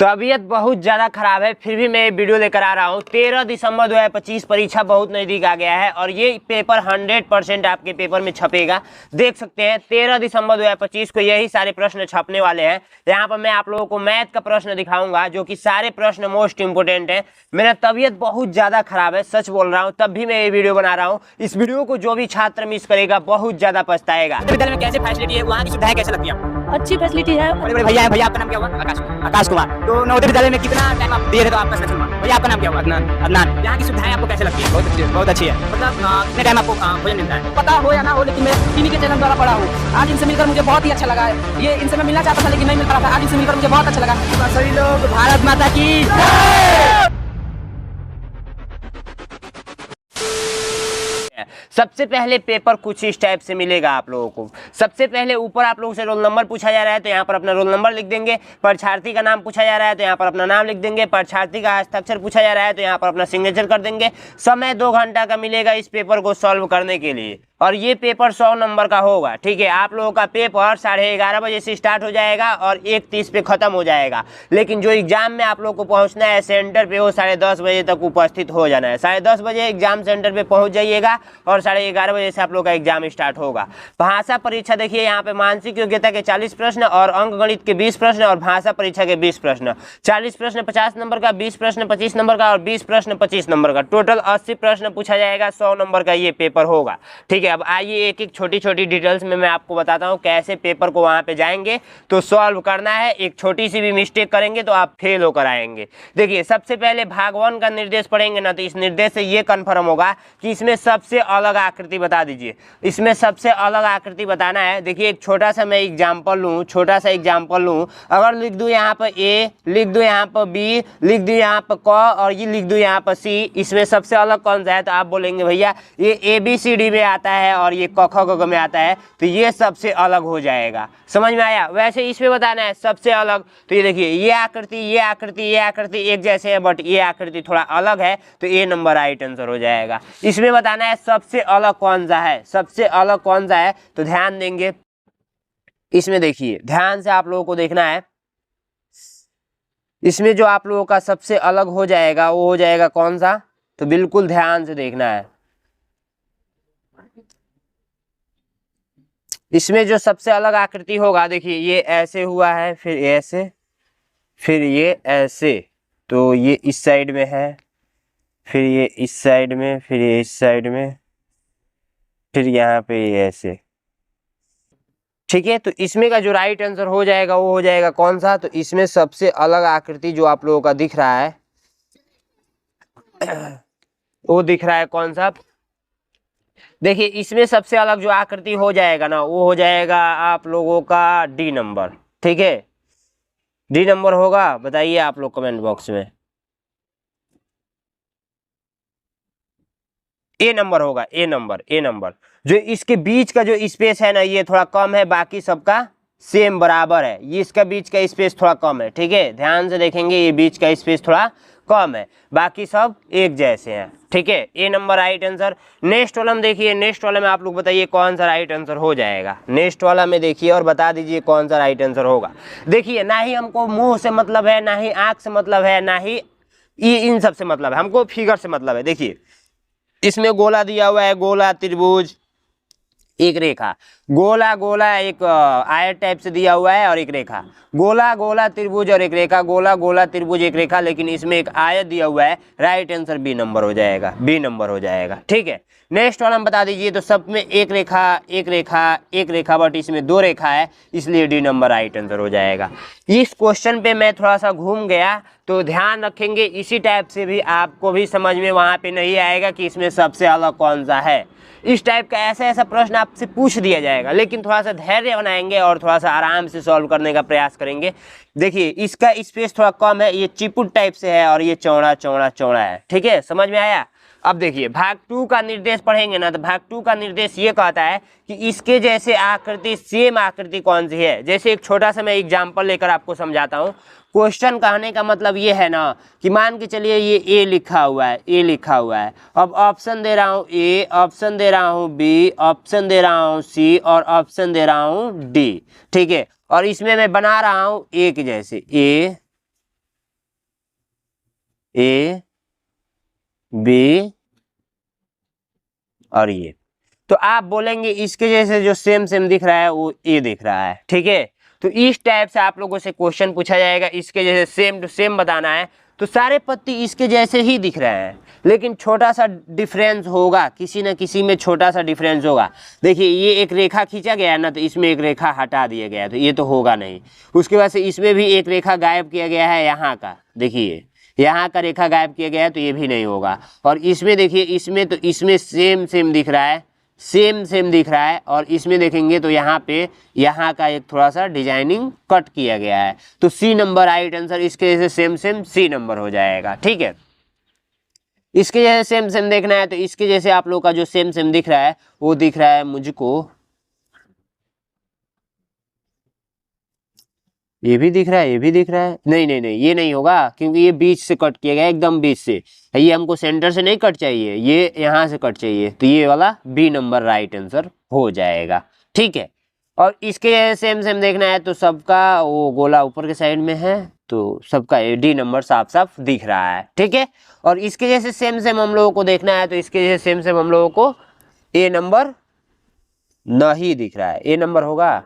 तबीयत बहुत ज़्यादा खराब है, फिर भी मैं ये वीडियो लेकर आ रहा हूँ। 13 दिसंबर 2025 परीक्षा बहुत नज़दीक आ गया है और ये पेपर 100% आपके पेपर में छपेगा। देख सकते हैं 13 दिसंबर 2025 को यही सारे प्रश्न छपने वाले हैं। यहाँ पर मैं आप लोगों को मैथ का प्रश्न दिखाऊंगा जो कि सारे प्रश्न मोस्ट इंपोर्टेंट है। मेरा तबीयत बहुत ज़्यादा खराब है, सच बोल रहा हूँ, तब भी मैं ये वीडियो बना रहा हूँ। इस वीडियो को जो भी छात्र मिस करेगा बहुत ज़्यादा पछताएगा। विद्यालय में कैसे फैसिलिटी है, वहाँ की सुविधाएं कैसे लगती है? अच्छी फैसिलिटी है। बड़े बड़े भैया है। भैया आपका नाम क्या हुआ? आकाश कुमार। तो नवोदय विद्यालय में कितना टाइम आप दिए थे तो आपका सिलेक्शन हुआ? भैया आपका नाम क्या हुआ? अदनान। यहाँ की सुविधाएं आपको कैसे लगती है? बहुत अच्छी है। मतलब कितने टाइम आपको भोजन मिलता है? पता हो या ना हो, लेकिन मैं इन्हीं के चैनल द्वारा पढ़ा हूँ। आज इनसे मिलकर मुझे बहुत ही अच्छा लगा है। ये इनसे मैं मिलना चाहता था लेकिन नहीं मिल पा रहा था। आज इनसे मिलकर मुझे बहुत अच्छा लगा। सभी लोग भारत माता की। सबसे पहले पेपर कुछ इस टाइप से मिलेगा आप लोगों को। सबसे पहले ऊपर आप लोगों से रोल नंबर पूछा जा रहा है तो यहाँ पर अपना रोल नंबर लिख देंगे। परीक्षार्थी का नाम पूछा जा रहा है तो यहाँ पर अपना नाम लिख देंगे। परीक्षार्थी का हस्ताक्षर पूछा जा रहा है तो यहाँ पर अपना सिग्नेचर कर देंगे। समय 2 घंटा का मिलेगा इस पेपर को सॉल्व करने के लिए और ये पेपर 100 नंबर का होगा। ठीक है, आप लोगों का पेपर 11:30 बजे से स्टार्ट हो जाएगा और 1:30 पे खत्म हो जाएगा। लेकिन जो एग्जाम में आप लोग को पहुंचना है सेंटर पे, वो 10:30 बजे तक उपस्थित हो जाना है। 10:30 बजे एग्जाम सेंटर पे पहुंच जाइएगा और 11:30 बजे से आप लोग का एग्जाम स्टार्ट होगा। भाषा परीक्षा देखिए, यहाँ पे मानसिक योग्यता के 40 प्रश्न और अंक गणित के 20 प्रश्न और भाषा परीक्षा के 20 प्रश्न। 40 प्रश्न 50 नंबर का, 20 प्रश्न 25 नंबर का और 20 प्रश्न 25 नंबर का। टोटल 80 प्रश्न पूछा जाएगा। 100 नंबर का ये पेपर होगा। ठीक है, अब आइए एक एक छोटी छोटी डिटेल्स में मैं आपको बताता हूँ कैसे पेपर को वहाँ पे जाएंगे तो सॉल्व करना है। एक छोटी सी भी मिस्टेक करेंगे तो आप फेल होकर आएंगे। देखिए, सबसे पहले भाग 1 का निर्देश पढ़ेंगे ना तो इस निर्देश से ये कन्फर्म होगा कि इसमें सबसे अलग आकृति बता दीजिए। इसमें सबसे अलग आकृति बताना है। देखिए, एक छोटा सा मैं एग्जाम्पल लूँ, छोटा सा एग्जाम्पल लूँ। अगर लिख दूँ यहाँ पर ए, लिख दूँ यहाँ पर बी, लिख दूँ यहाँ पर क और ये लिख दूँ यहाँ पर सी, इसमें सबसे अलग कौन सा है? तो आप बोलेंगे भैया ये ABCD में आता है और ये क ख ग में आता है, तो ये सबसे अलग हो जाएगा। समझ में आया? वैसे इसमें बताना है सबसे अलग। तो ये देखिए, ये आकृति ये आकृति ये आकृति एक जैसे है बट ये आकृति थोड़ा अलग है, तो ए नंबर राइट आंसर हो जाएगा। इसमें बताना है सबसे अलग कौन सा है, सबसे अलग कौन सा है। तो ध्यान देंगे इसमें, देखिए ध्यान से आप लोगों को देखना है। इसमें जो आप लोगों का सबसे अलग हो जाएगा वो हो जाएगा कौन सा, तो बिल्कुल ध्यान से देखना है। इसमें जो सबसे अलग आकृति होगा, देखिए ये ऐसे हुआ है, फिर ऐसे, फिर ये ऐसे, तो ये इस साइड में है, फिर ये इस साइड में, फिर ये इस साइड में, फिर यहाँ पे ये ऐसे। ठीक है, तो इसमें का जो राइट आंसर हो जाएगा वो हो जाएगा कौन सा, तो इसमें सबसे अलग आकृति जो आप लोगों का दिख रहा है वो दिख रहा है कौन सा। देखिए, इसमें सबसे अलग जो आकृति हो जाएगा ना वो हो जाएगा आप लोगों का डी नंबर। ठीक है, डी नंबर होगा, बताइए आप लोग कमेंट बॉक्स में। ए नंबर होगा, ए नंबर, ए नंबर। जो इसके बीच का जो स्पेस है ना ये थोड़ा कम है, बाकी सबका सेम बराबर है। ये इसका बीच का स्पेस थोड़ा कम है। ठीक है, ध्यान से देखेंगे, ये बीच का स्पेस थोड़ा कम है, बाकी सब एक जैसे हैं। ठीक है, ए नंबर राइट आंसर। नेक्स्ट वाला में देखिए, नेक्स्ट वाला में आप लोग बताइए कौन सा राइट आंसर हो जाएगा। नेक्स्ट वाला में देखिए और बता दीजिए कौन सा राइट आंसर होगा। देखिए, ना ही हमको मुंह से मतलब है, ना ही आंख से मतलब है, ना ही इन सब से मतलब है, हमको फिगर से मतलब है। देखिए, इसमें गोला दिया हुआ है, गोला, त्रिभुज, एक रेखा, गोला गोला एक आयत टाइप से दिया हुआ है और एक रेखा, गोला गोला त्रिभुज और एक रेखा, गोला गोला त्रिभुज एक रेखा, लेकिन इसमें एक आयत दिया हुआ है। राइट आंसर बी नंबर हो जाएगा, बी नंबर हो जाएगा। ठीक है, नेक्स्ट वाला हम बता दीजिए। तो सब में एक रेखा एक रेखा एक रेखा, बट इसमें 2 रेखा है, इसलिए डी नंबर राइट आंसर हो जाएगा। इस क्वेश्चन पे मैं थोड़ा सा घूम गया, तो ध्यान रखेंगे इसी टाइप से भी आपको भी समझ में वहाँ पे नहीं आएगा कि इसमें सबसे अलग कौन सा है। इस टाइप का ऐसा ऐसा प्रश्न आपसे पूछ दिया जाएगा, लेकिन थोड़ा सा धैर्य बनाएंगे और थोड़ा सा आराम से सॉल्व करने का प्रयास करेंगे। देखिए, इसका स्पेस थोड़ा कम है, ये चिपुट टाइप से है और ये चौड़ा चौड़ा चौड़ा है। ठीक है, समझ में आया? अब देखिए, भाग 2 का निर्देश पढ़ेंगे ना तो भाग 2 का निर्देश ये कहता है कि इसके जैसे आकृति, सेम आकृति कौन सी है। जैसे एक छोटा सा मैं एग्जाम्पल लेकर आपको समझाता हूँ। क्वेश्चन कहने का मतलब ये है ना कि मान के चलिए ये ए लिखा हुआ है, ए लिखा हुआ है। अब ऑप्शन दे रहा हूँ ए, ऑप्शन दे रहा हूँ बी, ऑप्शन दे रहा हूँ सी और ऑप्शन दे रहा हूँ डी। ठीक है, और इसमें मैं बना रहा हूँ ए के जैसे, ए ए बी और ये। तो आप बोलेंगे इसके जैसे जो सेम सेम दिख रहा है वो ए दिख रहा है, ठीक है। तो इस टाइप से आप लोगों से क्वेश्चन पूछा जाएगा, इसके जैसे सेम टू सेम बताना है। तो सारे पत्ती इसके जैसे ही दिख रहे हैं, लेकिन छोटा सा डिफरेंस होगा, किसी न किसी में छोटा सा डिफरेंस होगा। देखिए ये एक रेखा खींचा गया है ना, तो इसमें एक रेखा हटा दिया गया है, तो ये तो होगा नहीं। उसके बाद से इसमें भी एक रेखा गायब किया गया है यहाँ का, देखिए यहाँ का रेखा गायब किया गया है, तो ये भी नहीं होगा। और इसमें देखिए, इसमें तो इसमें सेम सेम दिख रहा है, सेम सेम दिख रहा है। और इसमें देखेंगे तो यहाँ पे यहाँ का एक थोड़ा सा डिजाइनिंग कट किया गया है। तो सी नंबर राइट आंसर, इसके जैसे सेम सेम सी नंबर हो जाएगा, ठीक है। इसके जैसे सेम सेम देखना है तो इसके जैसे आप लोग का जो सेम सेम दिख रहा है वो दिख रहा है मुझको, ये भी दिख रहा है, ये भी दिख रहा है। नहीं नहीं नहीं, ये नहीं होगा, क्योंकि ये बीच से कट किया गया है, एकदम बीच से। ये हमको सेंटर से नहीं कट चाहिए, ये यहाँ से कट चाहिए। तो ये वाला बी नंबर राइट आंसर हो जाएगा, ठीक है। और इसके सेम सेम देखना है तो सबका वो गोला ऊपर के साइड में है, तो सबका डी नंबर साफ साफ दिख रहा है, ठीक है। और इसके जैसे सेम सेम हम लोगों को देखना है तो इसके जैसे सेम सेम हम लोगों को ए नंबर नहीं दिख रहा है। ए नंबर होगा,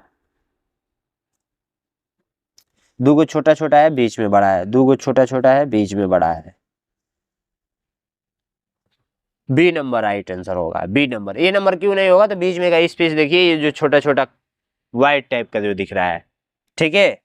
दो छोटा छोटा है बीच में बड़ा है, दो छोटा छोटा है बीच में बड़ा है। बी नंबर राइट आंसर होगा, बी नंबर। ए नंबर क्यों नहीं होगा, तो बीच में का स्पेस देखिए, ये जो छोटा छोटा व्हाइट टाइप का जो दिख रहा है, ठीक है।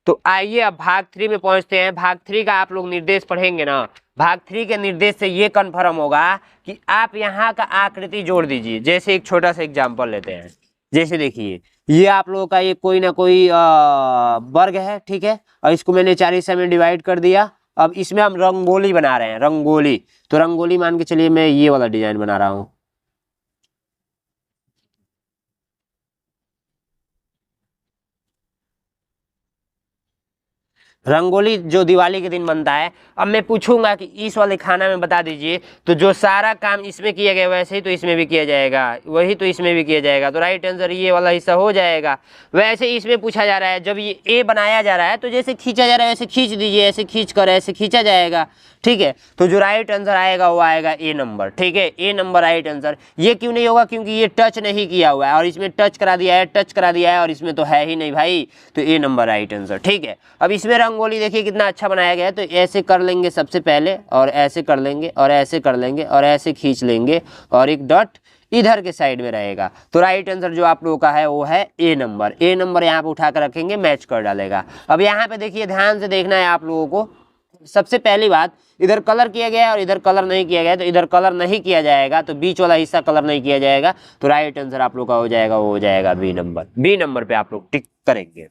तो आइए अब भाग 3 में पहुंचते हैं। भाग 3 का आप लोग निर्देश पढ़ेंगे ना, भाग 3 के निर्देश से ये कन्फर्म होगा कि आप यहाँ का आकृति जोड़ दीजिए। जैसे एक छोटा सा एग्जाम्पल लेते हैं, जैसे देखिए ये आप लोगों का ये कोई ना कोई वर्ग है, ठीक है। और इसको मैंने 4 हिस्से में डिवाइड कर दिया। अब इसमें हम रंगोली बना रहे हैं, रंगोली। तो रंगोली मान के चलिए मैं ये वाला डिजाइन बना रहा हूँ। रंगोली जो दिवाली के दिन बनता है। अब मैं पूछूंगा कि इस वाले खाना में बता दीजिए, तो जो सारा काम इसमें किया गया वैसे ही तो इसमें भी किया जाएगा, वही तो इसमें भी किया जाएगा। तो राइट आंसर ये वाला हिस्सा हो जाएगा। वैसे ही इसमें पूछा जा रहा है, जब ये ए बनाया जा रहा है तो जैसे खींचा जा रहा है वैसे खींच दीजिए, ऐसे खींच कर ऐसे खींचा जाएगा, ठीक है। तो जो राइट आंसर आएगा वो आएगा ए नंबर, ठीक है। ए नंबर राइट आंसर। ये क्यों नहीं होगा, क्योंकि ये टच नहीं किया हुआ है, और इसमें टच करा दिया है, टच करा दिया है, और इसमें तो है ही नहीं भाई। तो ए नंबर राइट आंसर, ठीक है। अब इसमें रंगोली देखिए कितना अच्छा बनाया गया है। तो ऐसे कर लेंगे सबसे पहले, और ऐसे कर लेंगे, और ऐसे कर लेंगे, और ऐसे खींच लेंगे, और एक डॉट इधर के साइड में रहेगा। तो राइट आंसर जो आप लोगों का है वो है ए नंबर। ए नंबर यहाँ पे उठा कर रखेंगे, मैच कर डालेगा। अब यहाँ पे देखिए ध्यान से देखना है आप लोगों को। सबसे पहली बात, इधर कलर किया गया है और इधर कलर नहीं किया गया है। तो इधर कलर नहीं किया जाएगा, तो बीच वाला हिस्सा कलर नहीं किया जाएगा। तो राइट आंसर आप लोग का हो जाएगा, वो हो जाएगा बी नंबर। बी नंबर पे आप लोग टिक करेंगे।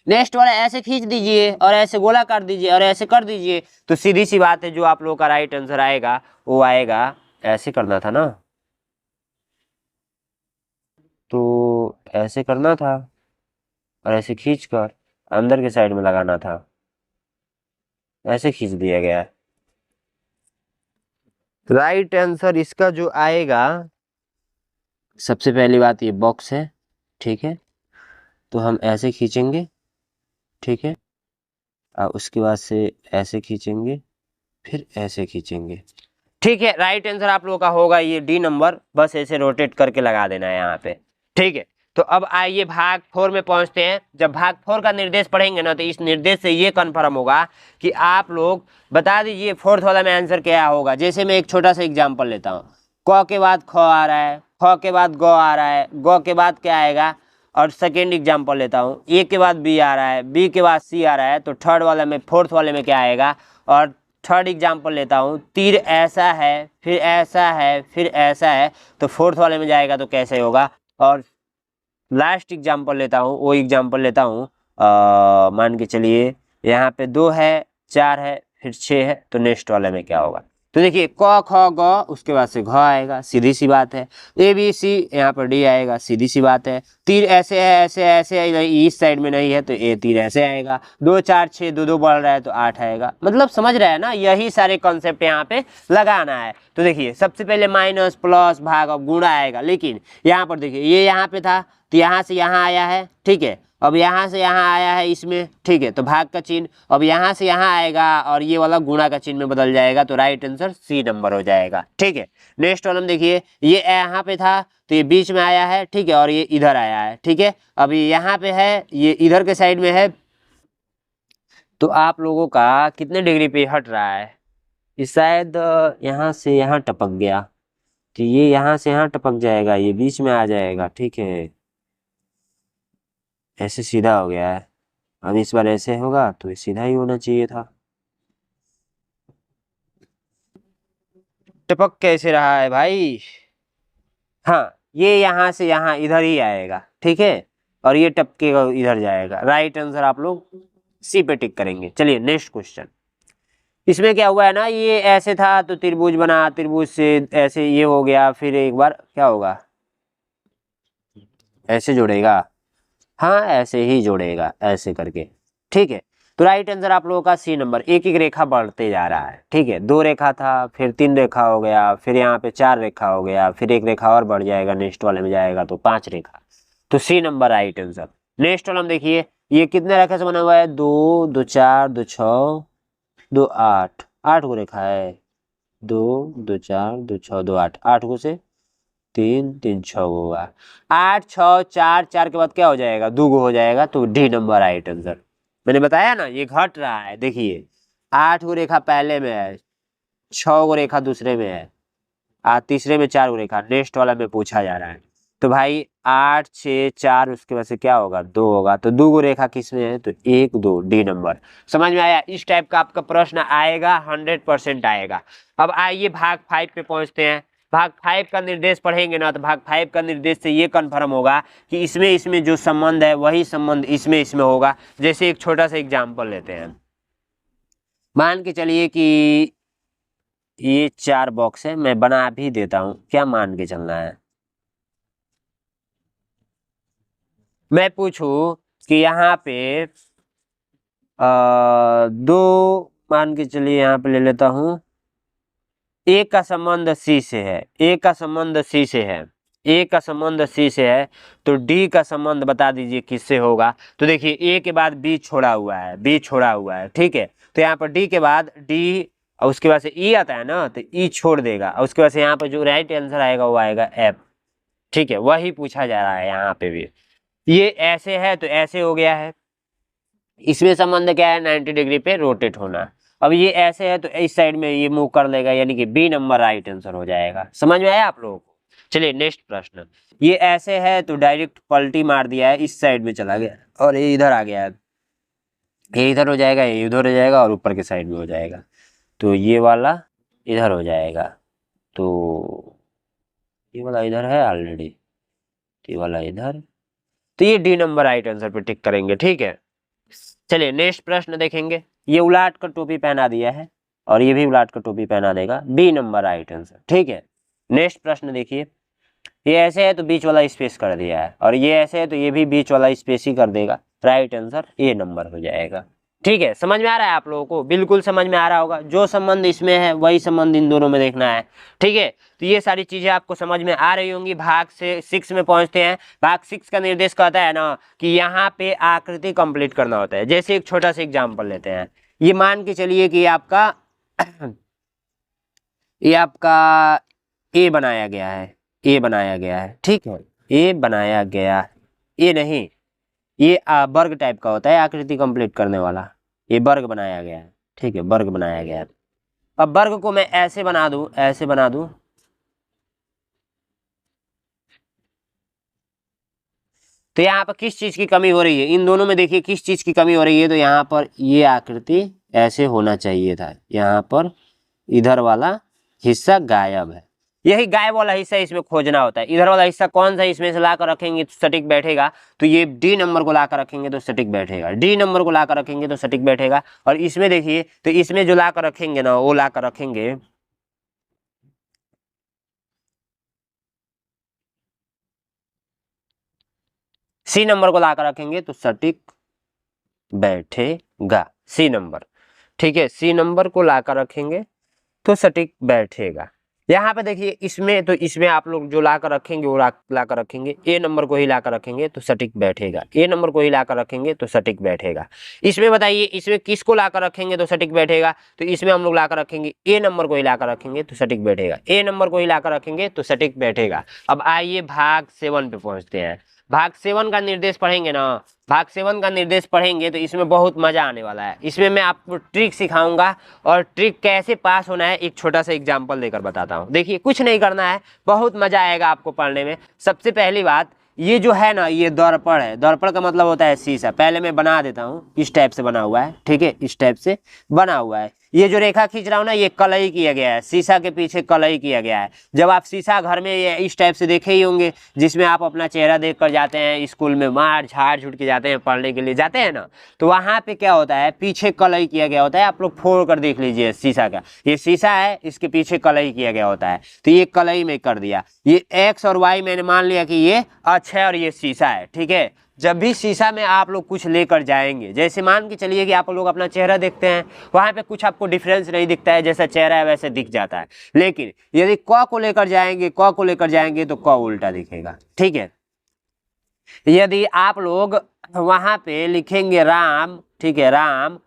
नेक्स्ट वाला ऐसे खींच दीजिए, और ऐसे गोला कर दीजिए, और ऐसे कर दीजिए। तो सीधी सी बात है, जो आप लोगों का राइट आंसर आएगा वो आएगा, ऐसे करना था ना, तो ऐसे करना था, और ऐसे खींच कर अंदर के साइड में लगाना था, ऐसे खींच दिया गया है। राइट आंसर इसका जो आएगा, सबसे पहली बात ये बॉक्स है, ठीक है। तो हम ऐसे खींचेंगे, ठीक है। और उसके बाद से ऐसे खींचेंगे, फिर ऐसे खींचेंगे, ठीक है। राइट आंसर आप लोगों का होगा ये डी नंबर। बस ऐसे रोटेट करके लगा देना है यहाँ पे, ठीक है। तो अब आइए भाग 4 में पहुंचते हैं। जब भाग 4 का निर्देश पढ़ेंगे ना, तो इस निर्देश से ये कन्फर्म होगा कि आप लोग बता दीजिए फोर्थ वाला में आंसर क्या होगा। जैसे मैं एक छोटा सा एग्जाम्पल लेता हूँ। क के बाद ख आ रहा है, ख के बाद ग आ रहा है, ग के बाद क्या आएगा। और सेकेंड एग्जाम्पल लेता हूँ, ए के बाद बी आ रहा है, बी के बाद सी आ रहा है। तो थर्ड वाले में, फोर्थ वाले में क्या आएगा। और थर्ड एग्जाम्पल लेता हूँ, तीर ऐसा है, फिर ऐसा है, फिर ऐसा है। तो फोर्थ वाले में जाएगा तो कैसे होगा। और लास्ट एग्जाम्पल लेता हूँ, वो एग्जाम्पल लेता हूँ, मान के चलिए यहाँ पे 2 है, 4 है, फिर 6 है। तो नेक्स्ट वाले में क्या होगा। तो देखिए क ख ग, उसके बाद से घ आएगा, सीधी सी बात है। ए बी सी, यहाँ पर डी आएगा, सीधी सी बात है। तीर ऐसे है, ऐसे ऐसे है, इस साइड में नहीं है, तो ए तीर ऐसे आएगा। 2 4 6, 2 2 बढ़ रहा है तो 8 आएगा। मतलब समझ रहे हैं ना, यही सारे कॉन्सेप्ट यहाँ पे लगाना है। तो देखिए सबसे पहले माइनस, प्लस, भाग और गुणा आएगा। लेकिन यहाँ पर देखिए ये यहाँ पे था, तो यहाँ से यहाँ आया है, ठीक है। अब यहाँ से यहाँ आया है इसमें, ठीक है, तो भाग का चिन्ह अब यहाँ से यहाँ आएगा और ये वाला गुणा का चिन्ह में बदल जाएगा, तो राइट आंसर सी नंबर हो जाएगा। ठीक है, नेक्स्ट कॉलम देखिए, ये यहाँ पे था तो ये बीच में आया है, ठीक है, और ये इधर आया है। ठीक है, अभी यहाँ पे है, ये इधर के साइड में है, तो आप लोगों का कितने डिग्री पे हट रहा है, ये शायद यहाँ से यहाँ टपक गया, तो ये यहाँ से यहाँ टपक जाएगा, ये बीच में आ जाएगा। ठीक है, ऐसे सीधा हो गया है, अब इस बार ऐसे होगा तो ये सीधा ही होना चाहिए था। टपक कैसे रहा है भाई, हाँ, ये यहाँ से यहाँ इधर ही आएगा। ठीक है, और ये टपकेगा इधर जाएगा। राइट आंसर आप लोग सी पे टिक करेंगे। चलिए नेक्स्ट क्वेश्चन, इसमें क्या हुआ है ना, ये ऐसे था तो त्रिभुज बना, त्रिभुज से ऐसे ये हो गया, फिर एक बार क्या होगा, ऐसे जोड़ेगा, हाँ ऐसे ही जोड़ेगा ऐसे करके। ठीक है, तो राइट आंसर आप लोगों का सी नंबर। एक एक रेखा बढ़ते जा रहा है। ठीक है, 2 रेखा था, फिर 3 रेखा हो गया, फिर यहाँ पे 4 रेखा हो गया, फिर एक रेखा और बढ़ जाएगा, नेक्स्ट वाले में जाएगा तो 5 रेखा, तो C number right answer. Next वाला देखिए, ये कितने रेखा से बना हुआ है, 2 2 4 2 6 2 8, 8 को रेखा है, 2 2 4 2 6 2 8, 8 को से 3 3 6 होगा, 8 6 4 4 के बाद क्या हो जाएगा, 2 हो जाएगा, तो डी नंबर राइट आंसर। मैंने बताया ना ये घट रहा है, देखिए 8 को रेखा पहले में है, 6 को रेखा दूसरे में है, तीसरे में 4 को रेखा, नेक्स्ट वाला में पूछा जा रहा है। तो भाई 8 6 4 उसके बाद से क्या होगा, 2 होगा, तो 2 को रेखा किस में है, तो 1 2 डी नंबर। समझ में आया, इस टाइप का आपका प्रश्न आएगा, 100% आएगा। अब आइए भाग 5 पे पहुंचते हैं। भाग 5 का निर्देश पढ़ेंगे ना, तो भाग 5 का निर्देश से ये कन्फर्म होगा कि इसमें जो संबंध है वही संबंध इसमें होगा। जैसे एक छोटा सा एग्जाम्पल लेते हैं, मान के चलिए कि ये 4 बॉक्स है, मैं बना भी देता हूं, क्या मान के चलना है, मैं पूछूं कि यहाँ पे 2 मान के चलिए, यहाँ पे ले लेता हूं, ए का संबंध सी से है, ए का संबंध सी से है, ए का संबंध सी से है, तो डी का संबंध बता दीजिए किससे होगा। तो देखिए ए के बाद बी छोड़ा हुआ है, बी छोड़ा हुआ है। ठीक है, तो यहाँ पर डी के बाद डी और उसके बाद से ई आता है ना, तो ई छोड़ देगा, और उसके बाद से यहाँ पर जो राइट आंसर आएगा वो आएगा एफ। ठीक है, वही पूछा जा रहा है यहाँ पे भी। ये ऐसे है तो ऐसे हो गया है, इसमें संबंध क्या है, 90 डिग्री पे रोटेट होना। अब ये ऐसे है तो इस साइड में ये मूव कर लेगा, यानी कि बी नंबर राइट आंसर हो जाएगा। समझ में आया आप लोगों को। चलिए नेक्स्ट प्रश्न, ये ऐसे है तो डायरेक्ट पलटी मार दिया है, इस साइड में चला गया और ये इधर आ गया है, ये इधर हो जाएगा, ये उधर हो जाएगा और ऊपर के साइड में हो जाएगा, तो ये वाला इधर हो जाएगा, तो ये वाला इधर है ऑलरेडी, ये वाला इधर, तो ये डी नंबर राइट आंसर पे टिक करेंगे। ठीक है, चलिए नेक्स्ट प्रश्न देखेंगे, ये उलाट कर टोपी पहना दिया है और ये भी उलाट कर टोपी पहना देगा, बी नंबर राइट आंसर। ठीक है, नेक्स्ट प्रश्न देखिए, ये ऐसे है तो बीच वाला स्पेस कर दिया है, और ये ऐसे है तो ये भी बीच वाला स्पेस ही कर देगा, राइट आंसर ए नंबर हो जाएगा। ठीक है, समझ में आ रहा है आप लोगों को, बिल्कुल समझ में आ रहा होगा, जो संबंध इसमें है वही संबंध इन दोनों में देखना है। ठीक है, तो ये सारी चीजें आपको समझ में आ रही होंगी। भाग से 6 में पहुंचते हैं। भाग 6 का निर्देश कहता है ना कि यहाँ पे आकृति कंप्लीट करना होता है। जैसे एक छोटा सा एग्जाम्पल लेते हैं, ये मान के चलिए कि आपका ये आपका ए बनाया गया है, ए बनाया गया है। ठीक है, ए बनाया गया, ए नहीं, ये वर्ग टाइप का होता है आकृति कंप्लीट करने वाला, ये वर्ग बनाया गया है। ठीक है, वर्ग बनाया गया है। अब वर्ग को मैं ऐसे बना दूं, ऐसे बना दूं, तो यहाँ पर किस चीज की कमी हो रही है, इन दोनों में देखिए किस चीज की कमी हो रही है, तो यहाँ पर ये आकृति ऐसे होना चाहिए था, यहाँ पर इधर वाला हिस्सा गायब है, यही गायब वाला हिस्सा इसमें खोजना होता है। इधर वाला हिस्सा कौन सा, इसमें से ला कर रखेंगे तो सटीक बैठेगा, तो ये डी नंबर को ला कर रखेंगे तो सटीक बैठेगा, डी नंबर को ला कर रखेंगे तो सटीक बैठेगा। और इसमें देखिए, तो इसमें जो ला कर रखेंगे ना, वो ला कर रखेंगे सी नंबर को ला कर रखेंगे तो सटीक बैठेगा, सी नंबर। ठीक है, सी नंबर को ला कर रखेंगे तो सटीक बैठेगा। यहाँ पे देखिए इसमें, तो इसमें आप लोग जो ला कर रखेंगे वो ला कर रखेंगे, ए नंबर को ही ला कर रखेंगे तो सटीक बैठेगा, ए नंबर को ही ला कर रखेंगे तो सटीक बैठेगा। इसमें बताइए इसमें किसको ला कर रखेंगे तो सटीक बैठेगा, तो इसमें हम लोग ला कर रखेंगे ए नंबर को ही ला कर रखेंगे तो सटीक बैठेगा, ए नंबर को ही ला कर रखेंगे तो सटीक बैठेगा। अब आइए भाग 7 पे पहुंचते हैं। भाग 7 का निर्देश पढ़ेंगे ना, भाग 7 का निर्देश पढ़ेंगे तो इसमें बहुत मजा आने वाला है। इसमें मैं आपको ट्रिक सिखाऊंगा और ट्रिक कैसे पास होना है एक छोटा सा एग्जांपल देकर बताता हूँ। देखिए कुछ नहीं करना है, बहुत मजा आएगा आपको पढ़ने में। सबसे पहली बात, ये जो है ना ये दर्पण है, दर्पण का मतलब होता है शीशा। पहले मैं बना देता हूँ, इस टाइप से बना हुआ है, ठीक है, इस टाइप से बना हुआ है। ये जो रेखा खींच रहा हूँ ना ये कलई किया गया है, शीशा के पीछे कलई किया गया है। जब आप शीशा घर में ये इस टाइप से देखे ही होंगे जिसमें आप अपना चेहरा देख कर जाते हैं स्कूल में, मार झाड़ झुट के जाते हैं, पढ़ने के लिए जाते हैं ना, तो वहाँ पे क्या होता है पीछे कलई किया गया होता है। आप लोग फोड़ कर देख लीजिए शीशा का, ये शीशा है इसके पीछे कलई किया गया होता है, तो ये कलई में कर दिया। ये एक्स और वाई मैंने मान लिया कि ये अक्ष है और ये शीशा है, ठीक है। जब भी शीशा में आप लोग कुछ लेकर जाएंगे, जैसे मान के चलिए कि आप लोग अपना चेहरा देखते हैं, वहां पे कुछ आपको डिफरेंस नहीं दिखता है, जैसा चेहरा है वैसे दिख जाता है। लेकिन यदि क को लेकर जाएंगे, क को लेकर जाएंगे तो क उल्टा दिखेगा, ठीक है। यदि आप लोग वहां पे लिखेंगे राम, ठीक है, राम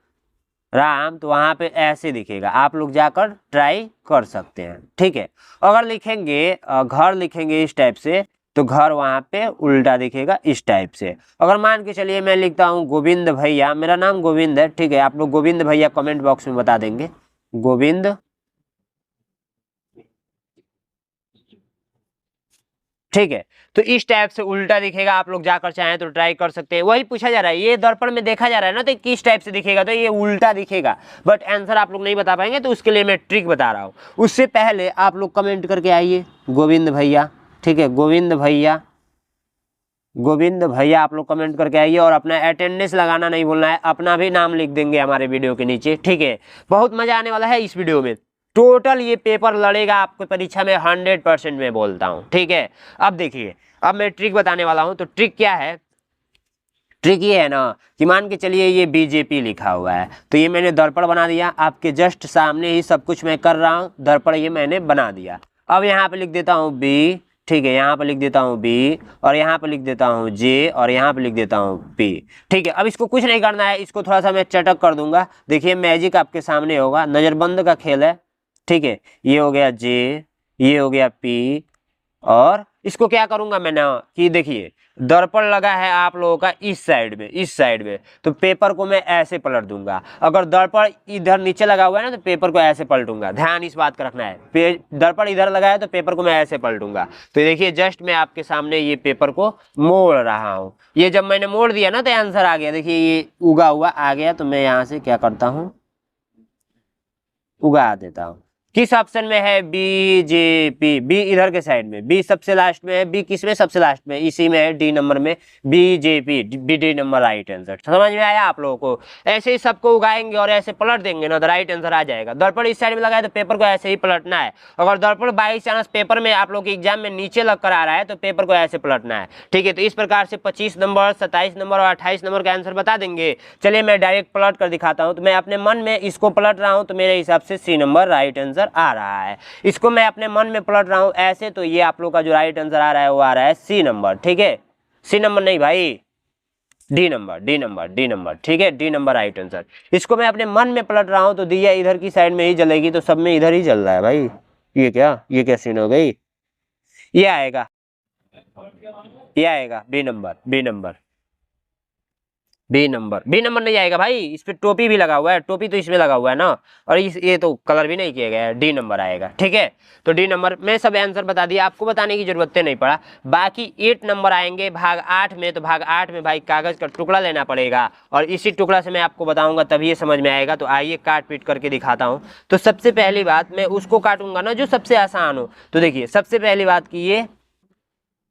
राम, तो वहां पे ऐसे दिखेगा। आप लोग जाकर ट्राई कर सकते हैं, ठीक है। अगर लिखेंगे घर, लिखेंगे इस टाइप से, तो घर वहां पे उल्टा दिखेगा इस टाइप से। अगर मान के चलिए मैं लिखता हूँ गोविंद भैया, मेरा नाम गोविंद है, ठीक है, आप लोग गोविंद भैया कमेंट बॉक्स में बता देंगे, गोविंद, ठीक है। तो इस टाइप से उल्टा दिखेगा। आप लोग जाकर चाहें तो ट्राई कर सकते हैं। वही पूछा जा रहा है, ये दर्पण में देखा जा रहा है ना, तो किस टाइप से दिखेगा, तो ये उल्टा दिखेगा। बट आंसर आप लोग नहीं बता पाएंगे, तो उसके लिए मैं ट्रिक बता रहा हूँ। उससे पहले आप लोग कमेंट करके आइए गोविंद भैया, ठीक है, गोविंद भैया, गोविंद भैया आप लोग कमेंट करके आइए। और अपना अटेंडेंस लगाना नहीं भूलना है, अपना भी नाम लिख देंगे हमारे वीडियो के नीचे, ठीक है। बहुत मजा आने वाला है इस वीडियो में। टोटल ये पेपर लड़ेगा आपको परीक्षा में 100% में बोलता हूँ, ठीक है। अब देखिए, अब मैं ट्रिक बताने वाला हूँ। तो ट्रिक क्या है, ट्रिक ये है ना कि मान के चलिए ये बीजेपी लिखा हुआ है, तो ये मैंने दर्पण बना दिया, आपके जस्ट सामने ही सब कुछ मैं कर रहा हूँ, दर्पण ये मैंने बना दिया। अब यहाँ पे लिख देता हूँ बी, ठीक है, यहाँ पे लिख देता हूँ बी, और यहाँ पे लिख देता हूँ जे, और यहाँ पे लिख देता हूँ पी, ठीक है। अब इसको कुछ नहीं करना है, इसको थोड़ा सा मैं चटक कर दूंगा। देखिए मैजिक आपके सामने होगा, नजरबंद का खेल है, ठीक है। ये हो गया जे, ये हो गया पी, और इसको क्या करूंगा मैं ना कि देखिए दर्पण लगा है आप लोगों का इस साइड में, इस साइड में, तो पेपर को मैं ऐसे पलट दूंगा। अगर दर्पण इधर नीचे लगा हुआ है ना तो पेपर को ऐसे पलटूंगा, ध्यान इस बात का रखना है। दर्पण इधर लगा है तो पेपर को मैं ऐसे पलटूंगा। तो देखिए जस्ट मैं आपके सामने ये पेपर को मोड़ रहा हूँ। ये जब मैंने मोड़ दिया ना तो आंसर आ गया। देखिए ये उगा हुआ आ गया, तो मैं यहाँ से क्या करता हूँ, उगा देता हूँ। किस ऑप्शन में है, बीजेपी, बी इधर के साइड में, बी सबसे लास्ट में है। बी किस में सबसे लास्ट में, इसी में है, डी नंबर में, BJP, B D number right answer. समझ में आया आप लोगों को। ऐसे ही सबको उगाएंगे और ऐसे पलट देंगे ना तो राइट आंसर आ जाएगा। दर्पण इस साइड में लगा है तो पेपर को ऐसे ही पलटना है। अगर दर्पण बाई चांस पेपर में आप लोग के एग्जाम में नीचे लग कर आ रहा है तो पेपर को ऐसे पलटना है, ठीक है। तो इस प्रकार से 25 नंबर, 27 नंबर और 28 नंबर का आंसर बता देंगे। चलिए मैं डायरेक्ट पलट कर दिखाता हूँ। तो मैं अपने मन में इसको पलट रहा हूँ, तो मेरे हिसाब से सी नंबर राइट आंसर आ रहा है। इसको मैं अपने मन में पलट रहा हूं ऐसे, तो ये आप लोग का जो राइट आंसर आ रहा है वो आ रहा है सी नंबर, ठीक है। सी नंबर नहीं भाई, D number, D number, D number, ठीक है, डी नंबर राइट आंसर। इसको मैं अपने मन में पलट रहा हूं, तो दिया इधर की साइड में ही जलेगी, तो सब में इधर ही जल रहा है भाई। ये क्या सीन हो गई। ये आएगा, ये आएगा B number, B number, B number, B number नहीं आएगा भाई। इस पे टोपी भी लगा हुआ है, टोपी तो इसमें लगा हुआ है ना, और ये तो कलर भी नहीं किया गया है। डी नंबर आएगा, ठीक है। तो डी नंबर में सब आंसर बता दिया, आपको बताने की जरूरत नहीं पड़ा। बाकी 8 नंबर आएंगे भाग 8 में। तो भाग 8 में भाई कागज का टुकड़ा लेना पड़ेगा, और इसी टुकड़ा से मैं आपको बताऊंगा तभी ये समझ में आएगा। तो आइए काट पीट करके दिखाता हूँ। तो सबसे पहली बात मैं उसको काटूंगा ना जो सबसे आसान हो। तो देखिए सबसे पहली बात की ये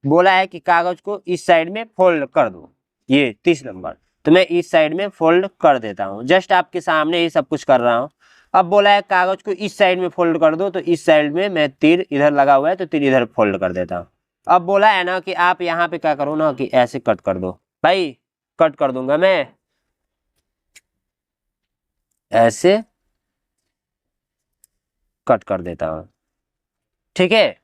बोला है कि कागज को इस साइड में फोल्ड कर दो, ये 30 नंबर, तो मैं इस साइड में फोल्ड कर देता हूँ। जस्ट आपके सामने ही सब कुछ कर रहा हूँ। अब बोला है कागज को इस साइड में फोल्ड कर दो, तो इस साइड में मैं तीर इधर लगा हुआ है तो तीर इधर फोल्ड कर देता हूँ। अब बोला है ना कि आप यहाँ पे क्या करो ना कि ऐसे कट कर दो, भाई कट कर दूंगा मैं ऐसे, कट कर देता हूँ। ठीक है,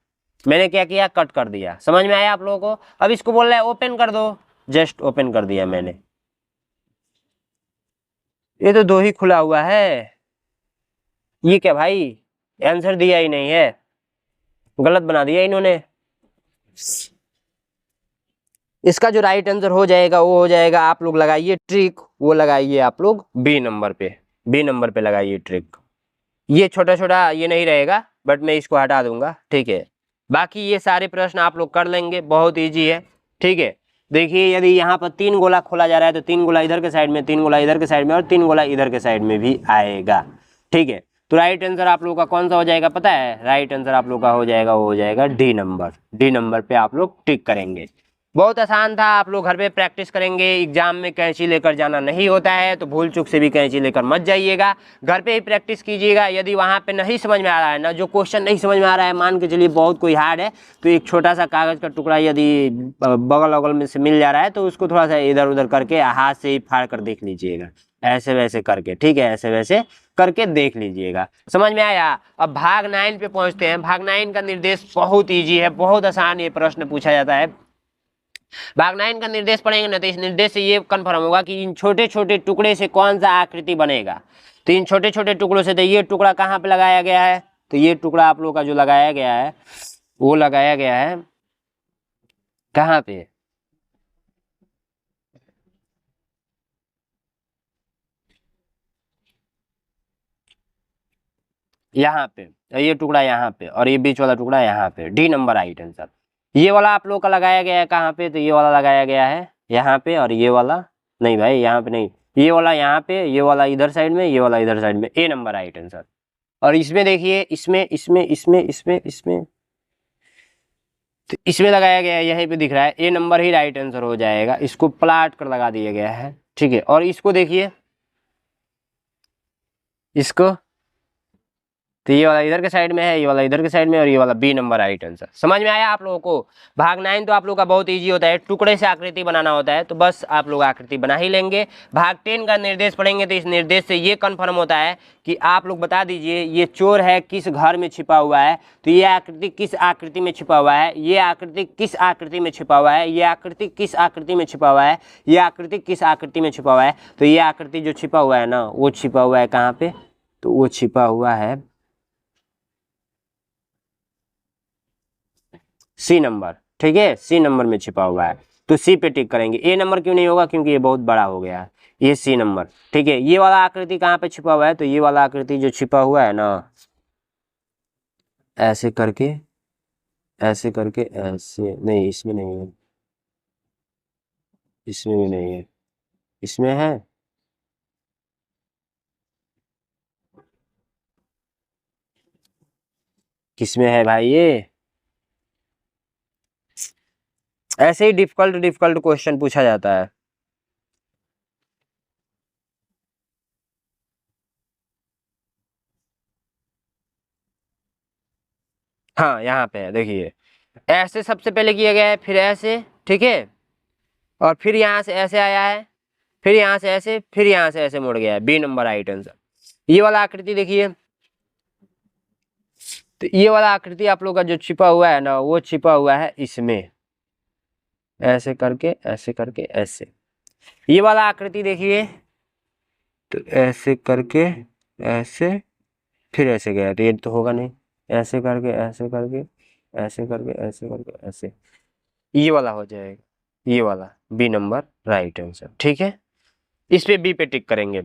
मैंने क्या किया, कट कर दिया। समझ में आया आप लोगों को? अब इसको बोल रहा है ओपन कर दो, जस्ट ओपन कर दिया मैंने। ये तो 2 ही खुला हुआ है, ये क्या भाई, आंसर दिया ही नहीं है, गलत बना दिया इन्होंने। इसका जो राइट आंसर हो जाएगा वो हो जाएगा, आप लोग लगाइए ट्रिक, वो लगाइए आप लोग बी नंबर पे, बी नंबर पे लगाइए ट्रिक। ये छोटा छोटा ये नहीं रहेगा, बट मैं इसको हटा दूंगा, ठीक है। बाकी ये सारे प्रश्न आप लोग कर लेंगे, बहुत इजी है, ठीक है। देखिए यदि यहाँ पर 3 गोला खोला जा रहा है तो 3 गोला इधर के साइड में, 3 गोला इधर के साइड में और 3 गोला इधर के साइड में भी आएगा, ठीक है। तो राइट आंसर आप लोगों का कौन सा हो जाएगा पता है? राइट आंसर आप लोग का हो जाएगा, वो हो जाएगा डी नंबर। डी नंबर पे आप लोग टिक करेंगे। बहुत आसान था, आप लोग घर पे प्रैक्टिस करेंगे। एग्जाम में कैंची लेकर जाना नहीं होता है, तो भूल चूक से भी कैंची लेकर मत जाइएगा, घर पे ही प्रैक्टिस कीजिएगा। यदि वहाँ पे नहीं समझ में आ रहा है ना, जो क्वेश्चन नहीं समझ में आ रहा है, मान के चलिए बहुत कोई हार्ड है, तो एक छोटा सा कागज़ का टुकड़ा यदि बगल अगल में से मिल जा रहा है तो उसको थोड़ा सा इधर उधर करके हाथ से ही फाड़ कर देख लीजिएगा, ऐसे वैसे करके, ठीक है, ऐसे वैसे करके देख लीजिएगा। समझ में आया? अब भाग 9 पे पहुंचते हैं। भाग 9 का निर्देश बहुत ईजी है, बहुत आसान ये प्रश्न पूछा जाता है। भाग 9 का निर्देश पढ़ेंगे ना तो इस निर्देश से ये कन्फर्म होगा कि इन छोटे छोटे टुकड़े से कौन सा आकृति बनेगा। तो इन छोटे छोटे टुकड़ों से, तो ये टुकड़ा कहाँ पे लगाया गया है? तो ये टुकड़ा आप लोग का जो लगाया गया है वो लगाया गया है कहाँ पे? यहाँ पे। ये टुकड़ा यहाँ पे और ये बीच वाला टुकड़ा यहाँ पे। D number right answer. ये वाला आप लोग का लगाया गया है कहाँ पे? तो ये वाला लगाया गया है यहाँ पे, और ये वाला नहीं भाई, यहाँ पे नहीं, ये वाला यहाँ पे, ये वाला इधर साइड में, ये वाला इधर साइड में। ए नंबर राइट आंसर। और इसमें देखिए, इसमें इसमें इसमें इसमें इसमें तो इसमें लगाया गया है, यहीं पे दिख रहा है, ए नंबर ही राइट आंसर हो जाएगा। इसको प्लाट कर लगा दिया गया है, ठीक है। और इसको देखिए, इसको, तो ये वाला इधर के साइड में है, ये वाला इधर के साइड में, और ये वाला बी नंबर राइट आंसर। समझ में आया आप लोगों को? भाग 9 तो आप लोगों का बहुत इजी होता है, टुकड़े से आकृति बनाना होता है, तो बस आप लोग आकृति बना ही लेंगे। भाग 10 का निर्देश पढ़ेंगे तो इस निर्देश से ये कन्फर्म होता है कि आप लोग बता दीजिए ये चोर है किस घर में छिपा हुआ है। तो ये आकृति किस आकृति में छिपा हुआ है, ये आकृति किस आकृति में छिपा हुआ है, ये आकृति किस आकृति में छिपा हुआ है, ये आकृति किस आकृति में छिपा हुआ है। तो ये आकृति जो छिपा हुआ है ना, वो छिपा हुआ है कहाँ पे? तो वो छिपा हुआ है सी नंबर, ठीक है, सी नंबर में छिपा हुआ है, तो सी पे टिक करेंगे। ए नंबर क्यों नहीं होगा? क्योंकि ये बहुत बड़ा हो गया है, ये सी नंबर, ठीक है। ये वाला आकृति कहाँ पे छिपा हुआ है? तो ये वाला आकृति जो छिपा हुआ है ना, ऐसे करके, ऐसे करके, ऐसे नहीं, इसमें नहीं है, इसमें भी नहीं है, इसमें है, किसमें है भाई? ये ऐसे ही डिफिकल्ट डिफिकल्ट क्वेश्चन पूछा जाता है। हाँ यहाँ पे है, देखिए, ऐसे सबसे पहले किया गया है, फिर ऐसे, ठीक है, और फिर यहाँ से ऐसे आया है, फिर यहाँ से ऐसे, फिर यहाँ से ऐसे मुड़ गया है। B number right answer. ये वाला आकृति देखिए, तो ये वाला आकृति आप लोग का जो छिपा हुआ है ना, वो छिपा हुआ है इसमें, ऐसे करके, ऐसे करके, ऐसे। ये वाला आकृति देखिए, तो ऐसे करके, ऐसे, फिर ऐसे गया, तो ये तो होगा नहीं, ऐसे करके, ऐसे करके, ऐसे करके, ऐसे करके, ऐसे, ये वाला हो जाएगा, ये वाला बी नंबर राइट आंसर, ठीक है। इस पे बी पे टिक करेंगे।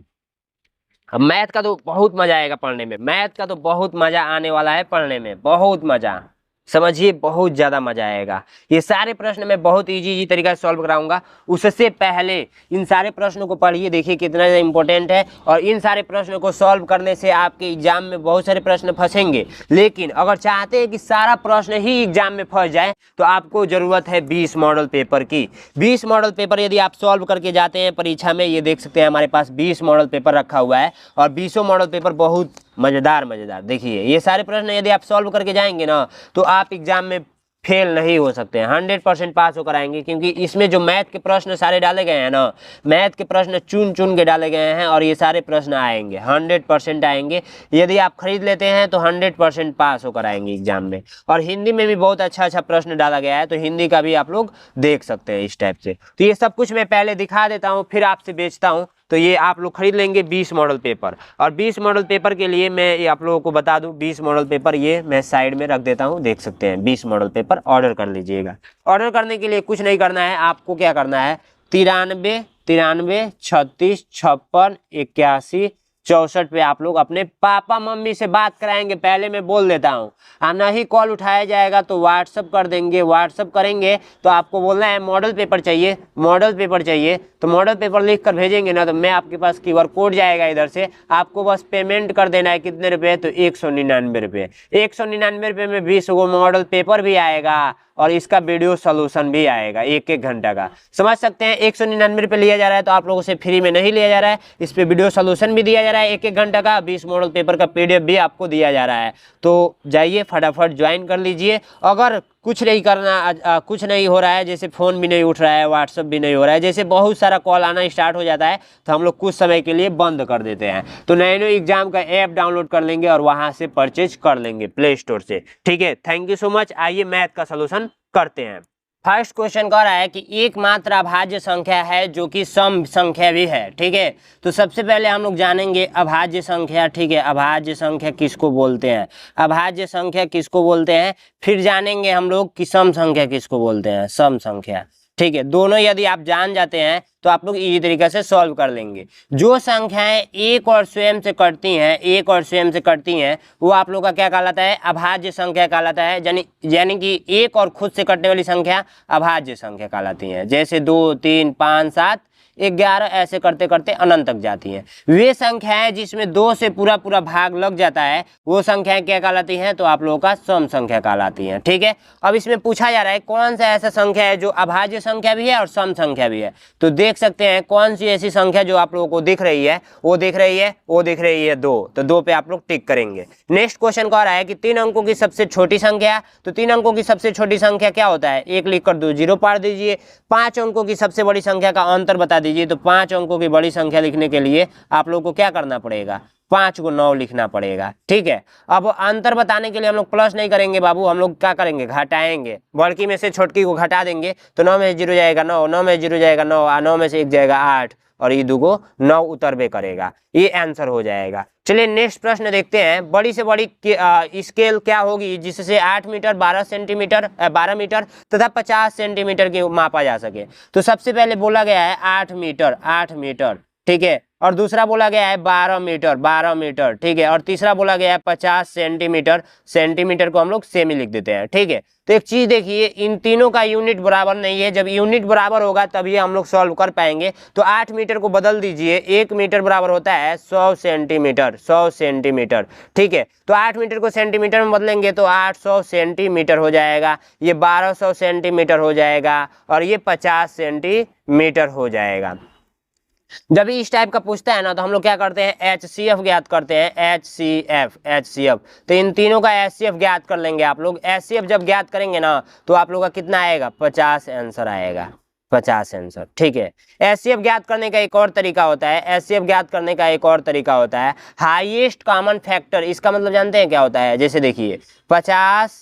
अब मैथ का तो बहुत मजा आएगा पढ़ने में, मैथ का तो बहुत मजा आने वाला है पढ़ने में, बहुत मजा, समझिए, बहुत ज़्यादा मजा आएगा। ये सारे प्रश्न मैं बहुत इजी तरीका से सॉल्व कराऊंगा। उससे पहले इन सारे प्रश्नों को पढ़िए, देखिए कितना इंपॉर्टेंट है। और इन सारे प्रश्नों को सॉल्व करने से आपके एग्जाम में बहुत सारे प्रश्न फंसेंगे, लेकिन अगर चाहते हैं कि सारा प्रश्न ही एग्जाम में फंस जाए तो आपको ज़रूरत है 20 मॉडल पेपर की। 20 मॉडल पेपर यदि आप सॉल्व करके जाते हैं परीक्षा में, ये देख सकते हैं हमारे पास 20 मॉडल पेपर रखा हुआ है, और 20 मॉडल पेपर बहुत मज़ेदार। देखिए ये सारे प्रश्न यदि आप सॉल्व करके जाएंगे ना, तो आप एग्जाम में फेल नहीं हो सकते हैं, 100% पास होकर आएंगे, क्योंकि इसमें जो मैथ के प्रश्न सारे डाले गए हैं ना, मैथ के प्रश्न चुन चुन के डाले गए हैं और ये सारे प्रश्न आएंगे, 100% आएंगे। यदि आप खरीद लेते हैं तो 100% पास होकर आएंगे एग्जाम में। और हिंदी में भी बहुत अच्छा अच्छा प्रश्न डाला गया है, तो हिंदी का भी आप लोग देख सकते हैं इस टाइप से। तो ये सब कुछ मैं पहले दिखा देता हूँ, फिर आपसे बेचता हूँ। तो ये आप लोग खरीद लेंगे 20 मॉडल पेपर। और 20 मॉडल पेपर के लिए मैं ये आप लोगों को बता दूं, 20 मॉडल पेपर ये मैं साइड में रख देता हूं, देख सकते हैं। 20 मॉडल पेपर ऑर्डर कर लीजिएगा। ऑर्डर करने के लिए कुछ नहीं करना है, आपको क्या करना है, 93 93 36 56 81 64 पे आप लोग अपने पापा मम्मी से बात कराएंगे। पहले मैं बोल देता हूँ, नहीं कॉल उठाया जाएगा तो व्हाट्सअप कर देंगे। व्हाट्सअप करेंगे तो आपको बोलना है मॉडल पेपर चाहिए, मॉडल पेपर चाहिए, तो मॉडल पेपर लिख कर भेजेंगे ना, तो मैं आपके पास QR कोड जाएगा इधर से, आपको बस पेमेंट कर देना है। कितने रुपये, तो 199 रुपये। 199 रुपये में 20 गो मॉडल पेपर भी आएगा और इसका वीडियो सोल्यूशन भी आएगा 1-1 घंटा का। समझ सकते हैं, 199 रुपये लिया जा रहा है, तो आप लोगों से फ्री में नहीं लिया जा रहा है। इस पे वीडियो सोल्यूशन भी दिया जा रहा है 1-1 घंटा का, 20 मॉडल पेपर का PDF भी आपको दिया जा रहा है। तो जाइए फटाफट ज्वाइन कर लीजिए। अगर कुछ नहीं करना, कुछ नहीं हो रहा है, जैसे फ़ोन भी नहीं उठ रहा है, व्हाट्सअप भी नहीं हो रहा है, जैसे बहुत सारा कॉल आना स्टार्ट हो जाता है, तो हम लोग कुछ समय के लिए बंद कर देते हैं। तो नैनो एग्जाम का ऐप डाउनलोड कर लेंगे और वहाँ से परचेज कर लेंगे प्ले स्टोर से। ठीक है, थैंक यू सो मच। आइए मैथ का सोल्यूशन करते हैं। फर्स्ट क्वेश्चन कह रहा है कि एक मात्र अभाज्य संख्या है जो कि सम संख्या भी है। ठीक है, तो सबसे पहले हम लोग जानेंगे अभाज्य संख्या। ठीक है, अभाज्य संख्या किसको बोलते हैं, अभाज्य संख्या किसको बोलते हैं, फिर जानेंगे हम लोग कि सम संख्या किसको बोलते हैं, सम संख्या। ठीक है, दोनों यदि आप जान जाते हैं तो आप लोग इजी तरीके से सॉल्व कर लेंगे। जो संख्याएं एक और स्वयं से कटती हैं, एक और स्वयं से कटती हैं, वो आप लोग का क्या कहलाता है, अभाज्य संख्या कहलाता है। यानी कि एक और खुद से कटने वाली संख्या अभाज्य संख्या कहलाती हैं। जैसे 2 3 5 7 11 ऐसे करते करते अनंत तक जाती हैं। वे संख्याएं जिसमें 2 से पूरा पूरा भाग लग जाता है, वो संख्याएं क्या कहलाती हैं, तो आप लोगों का सम संख्या कहलाती हैं। ठीक है, अब इसमें पूछा जा रहा है कौन सा ऐसा संख्या है जो अभाज्य संख्या भी है और सम संख्या भी है। तो देख सकते हैं कौन सी ऐसी संख्या जो आप लोगों को दिख रही है, वो दिख रही है, वो दिख रही है 2, तो 2 पे आप लोग टिक करेंगे। नेक्स्ट क्वेश्चन कह रहा है कि 3 अंकों की सबसे छोटी संख्या, तो 3 अंकों की सबसे छोटी संख्या क्या होता है, 1 लिख कर 2 0 पार दीजिए। 5 अंकों की सबसे बड़ी संख्या का अंतर बता दीजिए। तो 5 अंकों की बड़ी संख्या लिखने के लिए आप लोग को क्या करना पड़ेगा, 5 को 9 लिखना पड़ेगा। ठीक है, अब अंतर बताने के लिए हम लोग प्लस नहीं करेंगे बाबू, हम लोग क्या करेंगे, घटाएंगे। बड़की में से छोटकी को घटा देंगे, तो 9 में 0 जाएगा 9, 9 में 0 जाएगा 9, 9 में से 1 जाएगा 8, और ये दुगो 9 उतरबे करेगा। ये आंसर हो जाएगा। चलिए नेक्स्ट प्रश्न देखते हैं। बड़ी से बड़ी स्केल क्या होगी जिससे 8 मीटर 12 सेंटीमीटर 12 मीटर तथा 50 सेंटीमीटर की मापा जा सके। तो सबसे पहले बोला गया है 8 मीटर, 8 मीटर। ठीक है, और दूसरा बोला गया है 12 मीटर, 12 मीटर। ठीक है, और तीसरा बोला गया है 50 सेंटीमीटर। सेंटीमीटर को हम लोग सेमी लिख देते हैं। ठीक है, तो एक चीज देखिए, इन तीनों का यूनिट बराबर नहीं है। जब यूनिट बराबर होगा तभी हम लोग सॉल्व कर पाएंगे। तो 8 मीटर को बदल दीजिए, 1 मीटर बराबर होता है 100 सेंटीमीटर, 100 सेंटीमीटर। ठीक है, तो 8 मीटर को सेंटीमीटर में बदलेंगे तो 800 सेंटीमीटर हो जाएगा, ये 1200 सेंटीमीटर हो जाएगा, और ये 50 सेंटीमीटर हो जाएगा। जब इस टाइप का पूछता है ना, तो हम लोग क्या करते हैं, HCF ज्ञात करते हैं। HCF, तो इन तीनों का HCF ज्ञात कर लेंगे आप लोग। HCF जब ज्ञात करेंगे ना, तो आप लोग का कितना आएगा, 50 आंसर आएगा, 50 आंसर। ठीक है, HCF ज्ञात करने का एक और तरीका होता है, HCF ज्ञात करने का एक और तरीका होता है हाईएस्ट कॉमन फैक्टर। इसका मतलब जानते हैं क्या होता है, जैसे देखिए 50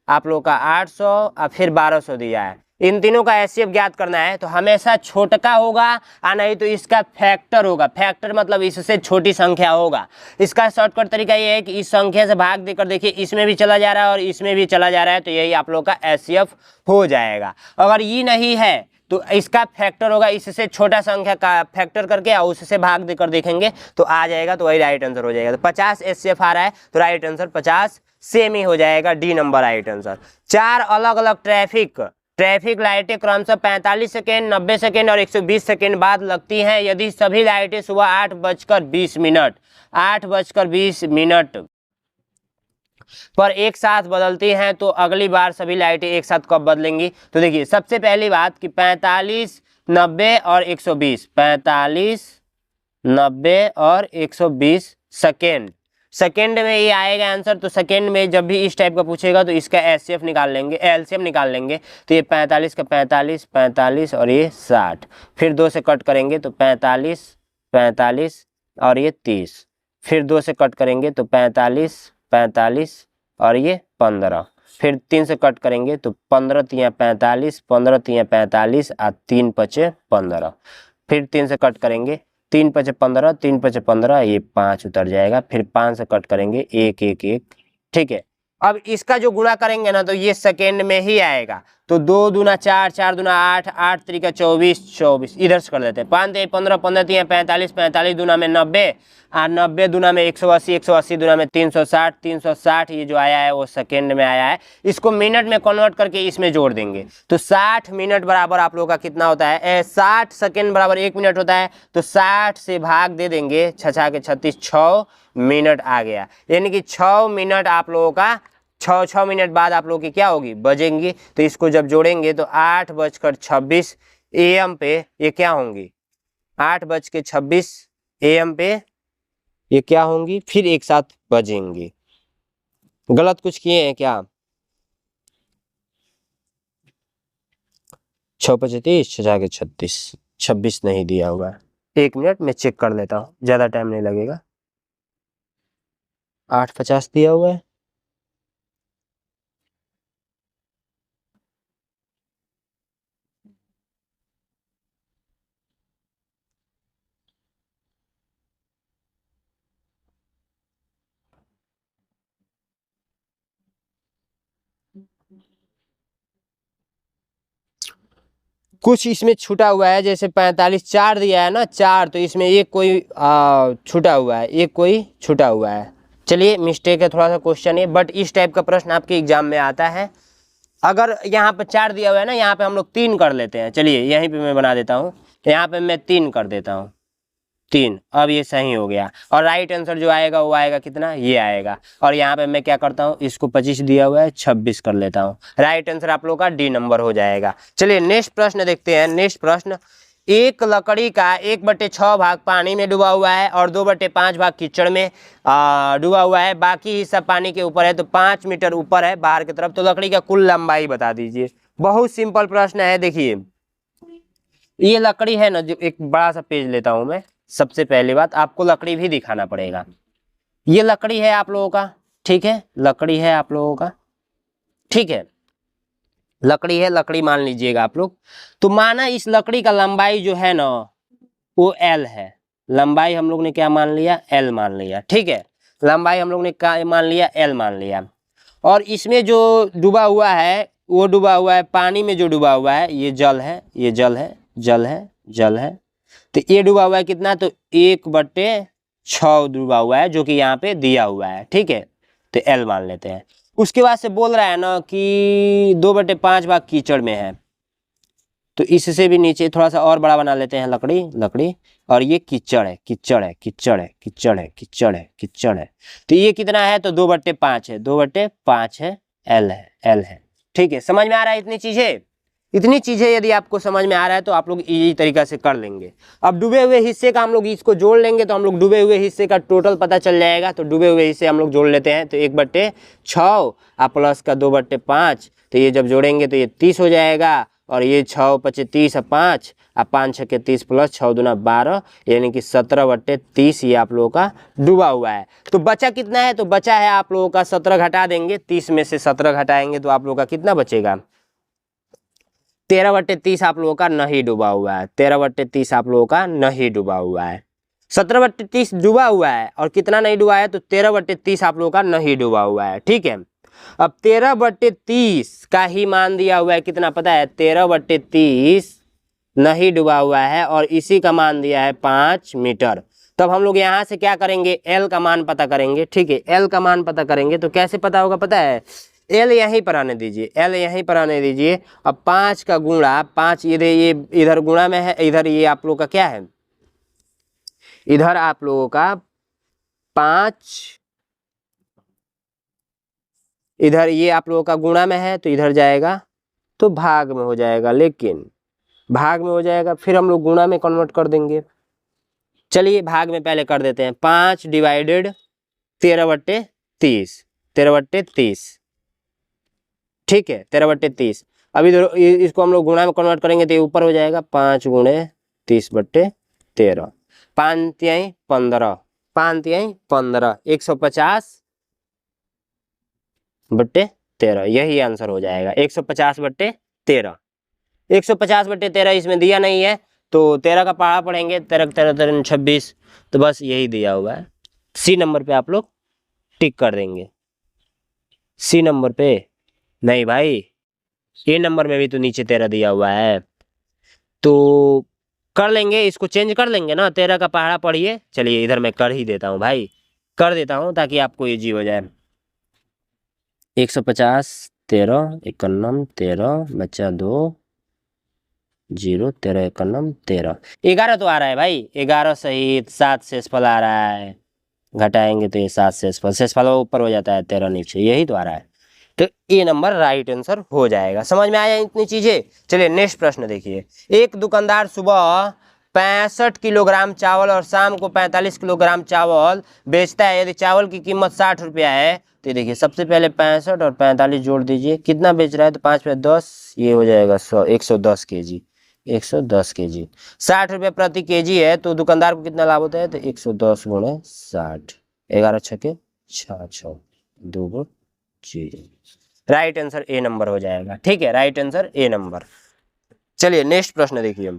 आप लोग का 800 और फिर 1200 दिया है, इन तीनों का HCF ज्ञात करना है, तो हमेशा छोटा होगा और नहीं तो इसका फैक्टर होगा। फैक्टर मतलब इससे छोटी संख्या होगा। इसका शॉर्टकट तरीका ये है कि इस संख्या से भाग देकर देखिए, इसमें भी चला जा रहा है और इसमें भी चला जा रहा है, तो यही आप लोग का HCF हो जाएगा। अगर ये नहीं है तो इसका फैक्टर होगा, इससे छोटा संख्या का फैक्टर करके और उससे भाग देकर देखेंगे तो आ जाएगा, तो वही राइट आंसर हो जाएगा। तो 50 HCF आ रहा है, तो राइट आंसर 50 सेमी हो जाएगा, डी नंबर राइट आंसर। 4 अलग अलग ट्रैफिक लाइटें क्रमशः 45 सेकेंड, 90 सेकेंड और 120 सेकेंड बाद लगती हैं। यदि सभी लाइटें सुबह 8:20 पर एक साथ बदलती हैं, तो अगली बार सभी लाइटें एक साथ कब बदलेंगी। तो देखिए सबसे पहली बात कि 45, 90 और 120, 45, 90 और 120 सेकेंड। सेकेंड में ये आएगा आंसर। तो सेकेंड में जब भी इस टाइप का पूछेगा तो इसका एचसीएफ निकाल लेंगे, एलसीएम निकाल लेंगे। तो ये 45 का 45 45 और ये 60, फिर 2 से कट करेंगे तो 45 45 और ये 30, फिर 2 से कट करेंगे तो 45 45 और ये 15, फिर 3 से कट करेंगे तो 15 तिया 45 15 तिया 45 और 3 पचे 15, फिर 3 से कट करेंगे 3 पचे 15 3 पचे 15, ये 5 उतर जाएगा, फिर 5 से कट करेंगे 1 1 1। ठीक है, अब इसका जो गुणा करेंगे ना तो ये सेकेंड में ही आएगा। तो 2 दूना 4 4 दूना 8 8 3 का 24 24, इधर से कर देते हैं 5 3 15 15 3 45 45 दूना में 90 और 90 दूना में 180 180 दूना में 360 360, ये जो आया है वो सेकेंड में आया है। इसको मिनट में कन्वर्ट करके इसमें जोड़ देंगे तो 60 मिनट बराबर आप लोगों का कितना होता है, 60 सेकेंड बराबर 1 मिनट होता है। तो 60 से भाग दे देंगे 6 के 36, 6 मिनट आ गया। यानी कि 6 मिनट आप लोगों का 6 मिनट बाद आप लोग की क्या होगी, बजेंगी। तो इसको जब जोड़ेंगे तो 8:26 AM पे ये क्या होंगी, 8:26 AM पे ये क्या होंगी, फिर एक साथ बजेंगी। गलत कुछ किए हैं क्या? 6:35 6 के 36 26 नहीं दिया हुआ है। 1 मिनट में चेक कर लेता हूँ, ज्यादा टाइम नहीं लगेगा। 8:50 दिया हुआ है। कुछ इसमें छूटा हुआ है, जैसे 45 4 दिया है ना 4, तो इसमें एक कोई छूटा हुआ है, एक कोई छूटा हुआ है। चलिए मिस्टेक है थोड़ा सा क्वेश्चन है, बट इस टाइप का प्रश्न आपके एग्जाम में आता है। अगर यहाँ पे 4 दिया हुआ है ना, यहाँ पे हम लोग 3 कर लेते हैं। चलिए यहीं पे मैं बना देता हूँ, यहाँ पे मैं 3 कर देता हूँ, 3। अब ये सही हो गया और राइट आंसर जो आएगा वो आएगा कितना, ये आएगा। और यहाँ पे मैं क्या करता हूँ, इसको 25 दिया हुआ है 26 कर लेता हूँ। राइट आंसर आप लोग का डी नंबर हो जाएगा। चलिए नेक्स्ट प्रश्न देखते हैं। नेक्स्ट प्रश्न, एक लकड़ी का 1/6 भाग पानी में डूबा हुआ है और 2/5 भाग कीचड़ में डूबा हुआ है, बाकी हिस्सा पानी के ऊपर है, तो 5 मीटर ऊपर है बाहर की तरफ, तो लकड़ी का कुल लंबाई बता दीजिए। बहुत सिंपल प्रश्न है। देखिए ये लकड़ी है ना, जो एक बड़ा सा पेज लेता हूं मैं। सबसे पहली बात आपको लकड़ी भी दिखाना पड़ेगा। ये लकड़ी है आप लोगों का, ठीक है, लकड़ी है आप लोगों का, ठीक है, लकड़ी है, लकड़ी मान लीजिएगा आप लोग। तो माना इस लकड़ी का लंबाई जो है ना वो L है। लंबाई हम लोग ने क्या मान लिया, L मान लिया, ठीक है, लंबाई हम लोग ने क्या मान लिया, L मान लिया। और इसमें जो डूबा हुआ है वो डूबा हुआ है पानी में, जो डूबा हुआ है ये जल है, ये जल है, जल है, जल है। तो ये डूबा हुआ है कितना, तो 1/6 डूबा हुआ है, जो कि यहाँ पे दिया हुआ है, ठीक है, तो L मान लेते हैं। उसके बाद से बोल रहा है ना कि 2/5 भाग कीचड़ में है, तो इससे भी नीचे थोड़ा सा और बड़ा बना लेते हैं लकड़ी, लकड़ी, और ये कीचड़ है, कीचड़ है, कीचड़ है, कीचड़ है, कीचड़ है, कीचड़ है। तो ये कितना है, तो 2/5 है, 2/5 है, L है, L है, ठीक है। समझ में आ रहा है इतनी चीजें? इतनी चीजें यदि आपको समझ में आ रहा है तो आप लोग इजी तरीका से कर लेंगे। अब डूबे हुए हिस्से का हम लोग इसको जोड़ लेंगे तो हम लोग डूबे हुए हिस्से का टोटल पता चल जाएगा। तो डूबे हुए हिस्से हम लोग जोड़ लेते हैं, तो 1/6 प्लस का 2/5, तो ये जब जोड़ेंगे तो ये 30 हो जाएगा। और ये 6 × 30 और 5 और 5 × 30 प्लस 6 दूना 12, यानी कि 17/30 ये आप लोगों का डूबा हुआ है। तो बचा कितना है, तो बचा है आप लोगों का 17 घटा देंगे, 30 में से 17 घटाएंगे तो आप लोगों का कितना बचेगा, 13/30 आप लोगों का नहीं डूबा हुआ है, 13/30 आप लोगों का नहीं डूबा हुआ है। 17/30 डूबा हुआ है और कितना नहीं डूबा है, तो 13/30 आप लोगों का नहीं डूबा हुआ है, ठीक है। अब 13/30 का ही मान दिया हुआ है, कितना पता है, 13/30 नहीं डूबा हुआ है और इसी का मान दिया है 5 मीटर। तब हम लोग यहाँ से क्या करेंगे, L का मान पता करेंगे, ठीक है, L का मान पता करेंगे। तो कैसे पता होगा पता है, L यहीं पर आने दीजिए, L यहीं पर आने दीजिए। अब 5 का गुणा 5, ये इधर गुणा में है, इधर ये आप लोग का क्या है, इधर आप लोगों का 5, इधर ये आप लोगों का गुणा में है, तो इधर जाएगा तो भाग में हो जाएगा, लेकिन भाग में हो जाएगा, फिर हम लोग गुणा में कन्वर्ट कर देंगे। चलिए भाग में पहले कर देते हैं, 5 डिवाइडेड 13/30, 13/30, ठीक है, 13/30। अभी इसको हम लोग गुणा में कन्वर्ट करेंगे तो ये ऊपर हो जाएगा 5 × 30/13, 5 तिहाई 15, 5 तिहाई 15, 150/13, यही आंसर हो जाएगा 150/13। 150/13 इसमें दिया नहीं है तो 13 का पहाड़ा पढ़ेंगे, 13 13 13 26, तो बस यही दिया हुआ है। सी नंबर पे आप लोग टिक कर देंगे। सी नंबर पे नहीं भाई, ए नंबर में भी तो नीचे 13 दिया हुआ है, तो कर लेंगे, इसको चेंज कर लेंगे ना, 13 का पहाड़ा पढ़िए। चलिए इधर मैं कर ही देता हूँ भाई, कर देता हूँ ताकि आपको इजी हो जाए। 150 13 51 13 बचा 2 0, 13 51 13, 11 तो आ रहा है भाई, 11 सहित 7 शेषफल आ रहा है, घटाएंगे तो ये 7 शेषफल ऊपर हो जाता है, 13 नीचे, यही तो आ रहा है। तो ए नंबर राइट आंसर हो जाएगा। समझ में आया इतनी चीजें? चलिए नेक्स्ट प्रश्न देखिए। एक दुकानदार सुबह 65 किलोग्राम चावल और शाम को 45 किलोग्राम चावल बेचता है। यदि चावल की कीमत 60 रुपया है तो देखिए सबसे पहले 65 और 45 जोड़ दीजिए, कितना बेच रहा है, तो 5 पे 10, ये हो जाएगा 100, 110 केजी, 110 केजी। 60 रुपये प्रति केजी है तो दुकानदार को कितना लाभ होता है, तो 110 × 60, 11 छके 6, 2 जी, राइट आंसर ए नंबर हो जाएगा। ठीक है, राइट आंसर ए नंबर। चलिए नेक्स्ट प्रश्न देखिए।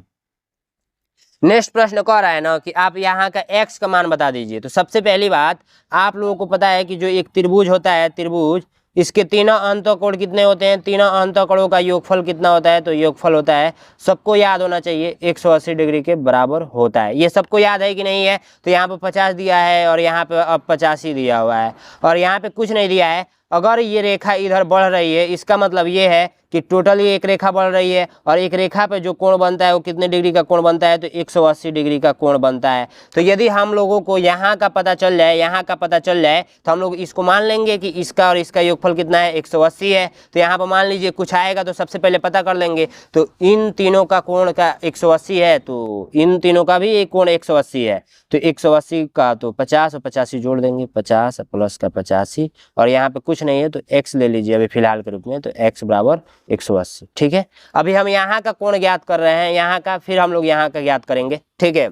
नेक्स्ट प्रश्न कह रहा है ना कि आप यहाँ का x का मान बता दीजिए। तो सबसे पहली बात, आप लोगों को पता है कि जो एक त्रिभुज होता है, त्रिभुज, इसके तीनों अंतःकोण कितने होते हैं, तीनों अंतःकोणों का योगफल कितना होता है, तो योगफल होता है, सबको याद होना चाहिए, 180 डिग्री के बराबर होता है। ये सबको याद है कि नहीं है? तो यहाँ पे 50 दिया है और यहाँ पे अब 85 दिया हुआ है और यहाँ पे कुछ नहीं दिया है। अगर ये रेखा इधर बढ़ रही है, इसका मतलब ये है कि टोटली एक रेखा बढ़ रही है और एक रेखा पे जो कोण बनता है वो कितने डिग्री का कोण बनता है, तो 180 डिग्री का कोण बनता है। तो यदि हम लोगों को यहाँ का पता चल जाए, यहाँ का पता चल जाए, तो हम लोग इसको मान लेंगे कि इसका और इसका योगफल कितना है, 180 है। तो यहाँ पर मान लीजिए कुछ आएगा तो सबसे पहले पता कर लेंगे। तो इन तीनों का कोण का 180 है, तो इन तीनों का भी एक कोण 180 है, तो 180 का तो 50 और 85 जोड़ देंगे, 50 प्लस का 85, और यहाँ पे कुछ नहीं है तो x ले लीजिए अभी फिलहाल के रूप में, तो x बराबर 180। ठीक है, अभी हम यहाँ का कोण ज्ञात कर रहे हैं, यहाँ का, फिर हम लोग यहाँ का ज्ञात करेंगे। ठीक है,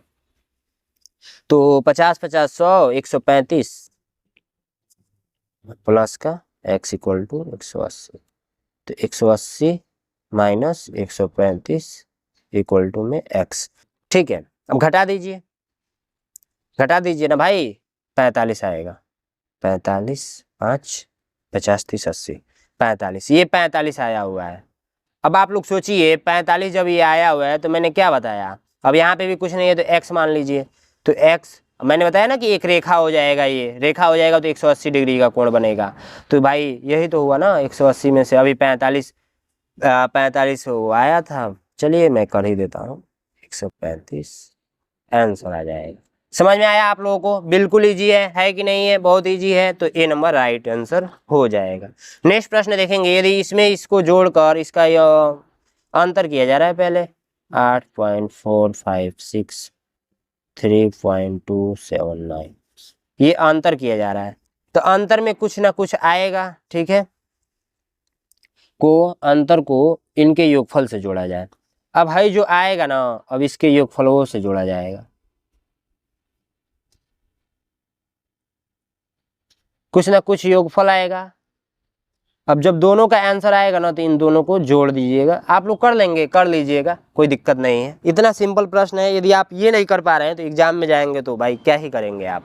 तो 50 50 100, 135 प्लस का x इक्वल टू 180, तो 180 माइनस 135 इक्वल टू में x। ठीक है, अब घटा दीजिए, घटा दीजिए ना भाई, 45 आएगा, 45 5 50 30 80, 45, ये 45 आया हुआ है। अब आप लोग सोचिए 45 जब ये आया हुआ है तो मैंने क्या बताया, अब यहाँ पे भी कुछ नहीं है तो x मान लीजिए, तो x मैंने बताया ना कि एक रेखा हो जाएगा, ये रेखा हो जाएगा तो 180 डिग्री का कोण बनेगा। तो भाई यही तो हुआ ना, 180 में से अभी 45 वो आया था। चलिए मैं कर ही देता हूँ, 135 आंसर आ जाएगा। समझ में आया आप लोगों को? बिल्कुल इजी है कि नहीं है? बहुत इजी है, तो ए नंबर राइट आंसर हो जाएगा। नेक्स्ट प्रश्न देखेंगे। यदि इसमें इसको जोड़कर इसका यह अंतर किया जा रहा है, पहले 8.456 3.279, ये अंतर किया जा रहा है, तो अंतर में कुछ ना कुछ आएगा। ठीक है, को अंतर को इनके योगफल से जोड़ा जाए। अब भाई जो आएगा ना, अब इसके योगफलों से जोड़ा जाएगा, कुछ ना कुछ योगफल आएगा। अब जब दोनों का आंसर आएगा ना तो इन दोनों को जोड़ दीजिएगा। आप लोग कर लेंगे, कर लीजिएगा, कोई दिक्कत नहीं है, इतना सिंपल प्रश्न है। यदि आप ये नहीं कर पा रहे हैं तो एग्जाम में जाएंगे तो भाई क्या ही करेंगे आप,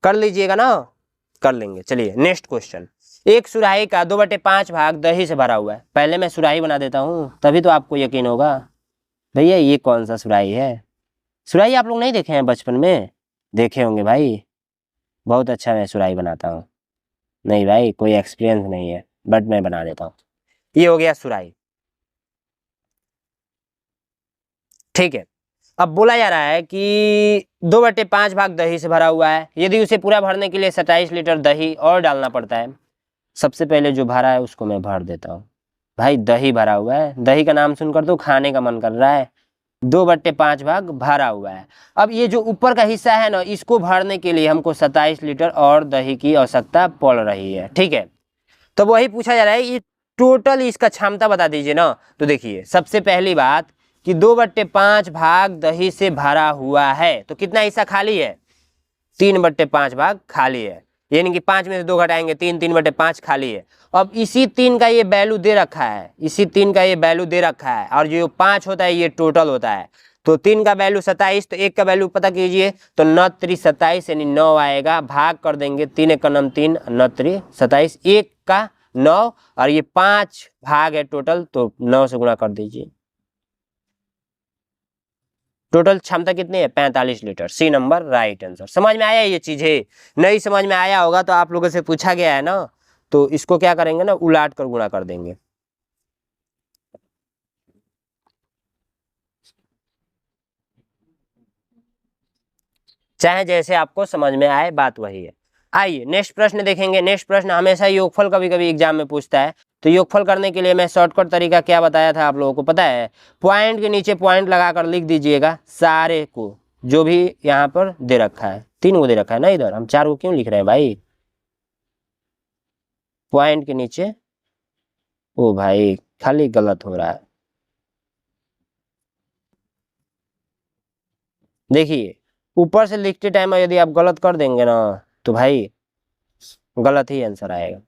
कर लीजिएगा ना, कर लेंगे। चलिए नेक्स्ट क्वेश्चन। एक सुराही का 2/5 भाग दही से भरा हुआ है। पहले मैं सुराही बना देता हूँ, तभी तो आपको यकीन होगा। भैया ये कौन सा सुराही है? सुराही आप लोग नहीं देखे हैं बचपन में? देखे होंगे भाई, बहुत अच्छा मैं सुराही बनाता हूँ। नहीं भाई, कोई एक्सपीरियंस नहीं है, बट मैं बना देता हूँ। ये हो गया सुराही। ठीक है, अब बोला जा रहा है कि 2/5 भाग दही से भरा हुआ है। यदि उसे पूरा भरने के लिए 27 लीटर दही और डालना पड़ता है। सबसे पहले जो भरा है उसको मैं भर देता हूँ। भाई दही भरा हुआ है, दही का नाम सुनकर तो खाने का मन कर रहा है, 2/5 भाग भरा हुआ है। अब ये जो ऊपर का हिस्सा है ना, इसको भरने के लिए हमको 27 लीटर और दही की आवश्यकता पड़ रही है। ठीक है, तो वही पूछा जा रहा है, ये टोटल इसका क्षमता बता दीजिए ना। तो देखिए सबसे पहली बात कि 2/5 भाग दही से भरा हुआ है, तो कितना हिस्सा खाली है? 3/5 भाग खाली है, यानी कि 5 में से 2 घटाएंगे 3, 3/5 खाली है। अब इसी 3 का ये वैल्यू दे रखा है, इसी 3 का ये वैल्यू दे रखा है, और जो 5 होता है ये टोटल होता है। तो 3 का वैल्यू 27, तो 1 का वैल्यू पता कीजिए, तो 9 3 27 यानी 9 आएगा, भाग कर देंगे 3 1 का नाम 3, 9 3 27, 1 का 9, और ये 5 भाग है टोटल, तो 9 से गुणा कर दीजिए। टोटल क्षमता कितनी है? 45 litre. C number right answer. समझ में आया ये चीजें? नहीं समझ में आया होगा तो आप लोगों से पूछा गया है ना, तो इसको क्या करेंगे ना, उलाट कर गुणा कर देंगे। चाहे जैसे आपको समझ में आए, बात वही है। आइए नेक्स्ट प्रश्न देखेंगे। नेक्स्ट प्रश्न हमेशा योगफल कभी कभी एग्जाम में पूछता है, तो योगफल करने के लिए मैं शॉर्टकट तरीका क्या बताया था आप लोगों को पता है? पॉइंट के नीचे पॉइंट लगाकर लिख दीजिएगा सारे को, जो भी यहाँ पर दे रखा है। 3 को दे रखा है ना, इधर हम 4 को क्यों लिख रहे हैं भाई? पॉइंट के नीचे, ओ भाई खाली गलत हो रहा है। देखिए ऊपर से लिखते टाइम यदि आप गलत कर देंगे ना, तो भाई गलत ही आंसर आएगा।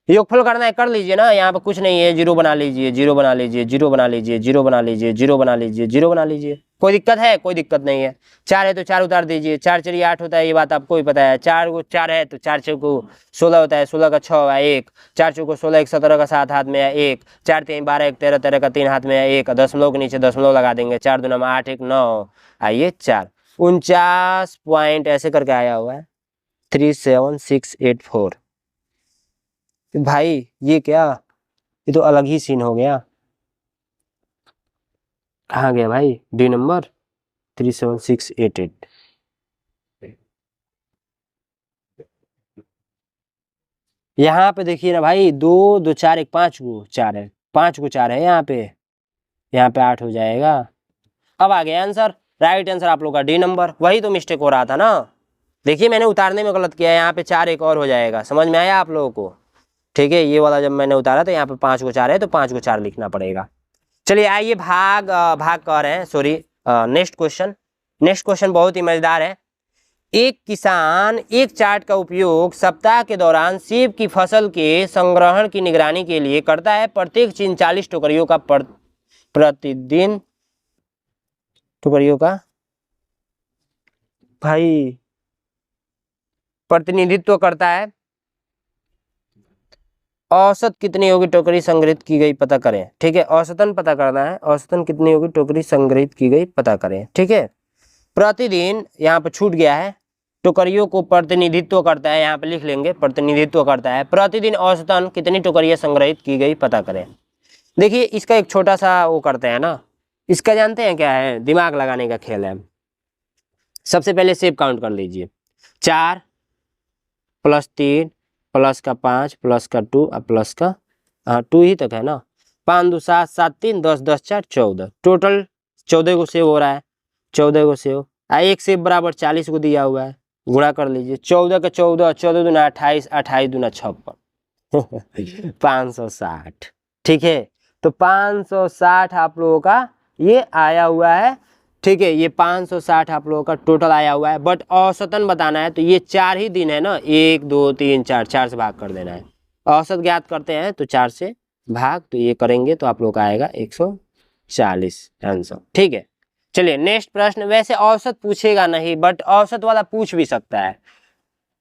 योगफल करना है, कर लीजिए ना, यहाँ पर कुछ नहीं है, जीरो बना लीजिए, जीरो बना लीजिए, जीरो बना लीजिए, जीरो बना लीजिए, जीरो बना लीजिए, जीरो बना लीजिए। कोई दिक्कत है? कोई दिक्कत नहीं है। 4 है तो 4 उतार दीजिए, 4 4 8 होता है, ये बात आपको ही पता है। 4 को 4 है तो 4 6 को 16 होता है, 16 का 6 है 1, 4 6 को 16, 1 17 का 7 हाथ में है 1, 4 3 12 1 13, 13 का 3 हाथ में है 1, दशमलव के नीचे दशमलव लगा देंगे, 4 2 9 8 1 9, आइए 4 49 पॉइंट ऐसे करके आया हुआ है 37684। भाई ये क्या, ये तो अलग ही सीन हो गया। कहाँ गया भाई डी नंबर? 37688। यहाँ पे देखिए ना भाई, 2 2 4 1 5 को 4 है, 5 को 4 है यहाँ पे, 8 हो जाएगा। अब आ गया आंसर, राइट आंसर आप लोग का डी नंबर। वही तो मिस्टेक हो रहा था ना, देखिए मैंने उतारने में गलत किया है, यहाँ पे 4 एक और हो जाएगा। समझ में आया आप लोगों को? ठीक है, ये वाला जब मैंने उतारा तो यहाँ पे 5 को 4 है, तो 5 को 4 लिखना पड़ेगा। चलिए आइए भाग कह रहे हैं, sorry next question. Next question बहुत ही मजेदार है। एक किसान एक चार्ट का उपयोग सप्ताह के दौरान सेब की फसल के संग्रहण की निगरानी के लिए करता है। प्रत्येक 40 टोकरियों का प्रतिदिन टोकरियों का भाई प्रतिनिधित्व करता है। औसत कितनी होगी टोकरी संग्रहित की गई पता करें। ठीक है, औसतन पता करना है, औसतन कितनी होगी टोकरी संग्रहित की गई पता करें। ठीक है, प्रतिदिन यहाँ पर छूट गया है, टोकरियों को प्रतिनिधित्व करता है, यहाँ पे लिख लेंगे प्रतिनिधित्व करता है। प्रतिदिन औसतन कितनी टोकरियां संग्रहित की गई पता करें। देखिए इसका एक छोटा सा वो करते हैं ना, इसका जानते हैं क्या है? दिमाग लगाने का खेल है। सबसे पहले सेब काउंट कर लीजिए, 4 + 3 + का 5 + का 2 प्लस का 2 ही तक है ना। 5 2 7 7 3 10 10 4 14, टोटल 14 को सेव हो रहा है, 14 को सेव। एक सेब बराबर 40 को दिया हुआ है, गुणा कर लीजिए 14 का 14, 14 दूना 28, 28 दूना 56 560। ठीक है, तो 560 आप लोगों का ये आया हुआ है। ठीक है, ये 560 आप लोगों का टोटल आया हुआ है, बट औसतन बताना है तो ये 4 ही दिन है ना, 1 2 3 4, 4 से भाग कर देना है। औसत ज्ञात करते हैं तो 4 से भाग, तो ये करेंगे तो आप लोग का आएगा 140 आंसर। ठीक है, चलिए नेक्स्ट प्रश्न। वैसे औसत पूछेगा नहीं, बट औसत वाला पूछ भी सकता है।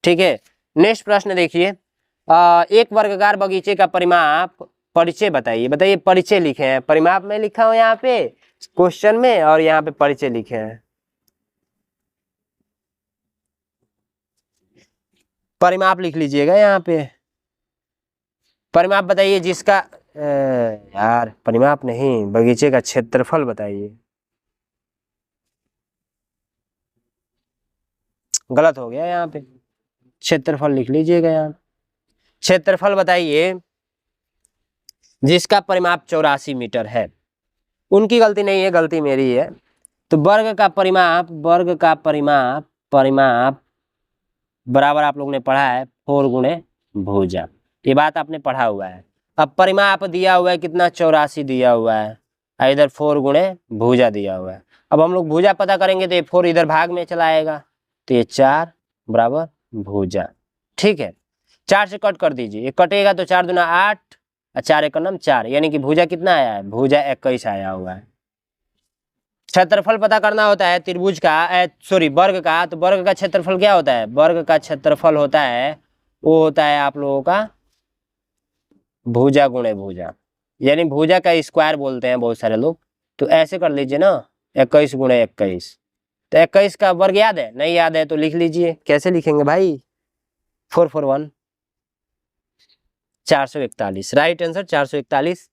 ठीक है, नेक्स्ट प्रश्न देखिए। एक वर्गाकार बगीचे का परिमाप, परिचय बताइए। बताइए परिचय लिखे हैं, परिमाप में लिखा हूं यहाँ पे क्वेश्चन में, और यहाँ पे परिचय लिखे हैं। परिमाप लिख लीजिएगा यहाँ पे। परिमाप बताइए जिसका यार परिमाप नहीं, बगीचे का क्षेत्रफल बताइए। गलत हो गया यहाँ पे, क्षेत्रफल लिख लीजिएगा यहाँ। क्षेत्रफल बताइए जिसका परिमाप 84 मीटर है। उनकी गलती नहीं है, गलती मेरी है। तो वर्ग का परिमाप बराबर आप लोग ने पढ़ा है 4 गुणे भुजा, ये बात आपने पढ़ा हुआ है। अब परिमाप दिया हुआ है कितना, 84 दिया हुआ है, इधर 4 गुणे भुजा दिया हुआ है। अब हम लोग भुजा पता करेंगे तो ये 4 इधर भाग में चला आएगा, तो ये 4 बराबर भुजा। ठीक है, 4 से कट कर दीजिए, ये कटेगा तो 4 दूना 8 और 4 एक नम 4, यानी कि भुजा कितना आया है, भुजा 21 आया हुआ है। क्षेत्रफल पता करना होता है त्रिभुज का, वर्ग का, तो वर्ग का क्षेत्रफल क्या होता है, वर्ग का क्षेत्रफल होता है, वो होता है आप लोगों का भुजा गुणे भुजा, यानी भुजा का स्क्वायर बोलते हैं बहुत सारे लोग। तो ऐसे कर लीजिए ना, 21 गुणे 21, तो 21 का वर्ग याद है, नहीं याद है तो लिख लीजिए। कैसे लिखेंगे भाई, 441 441, right answer 441,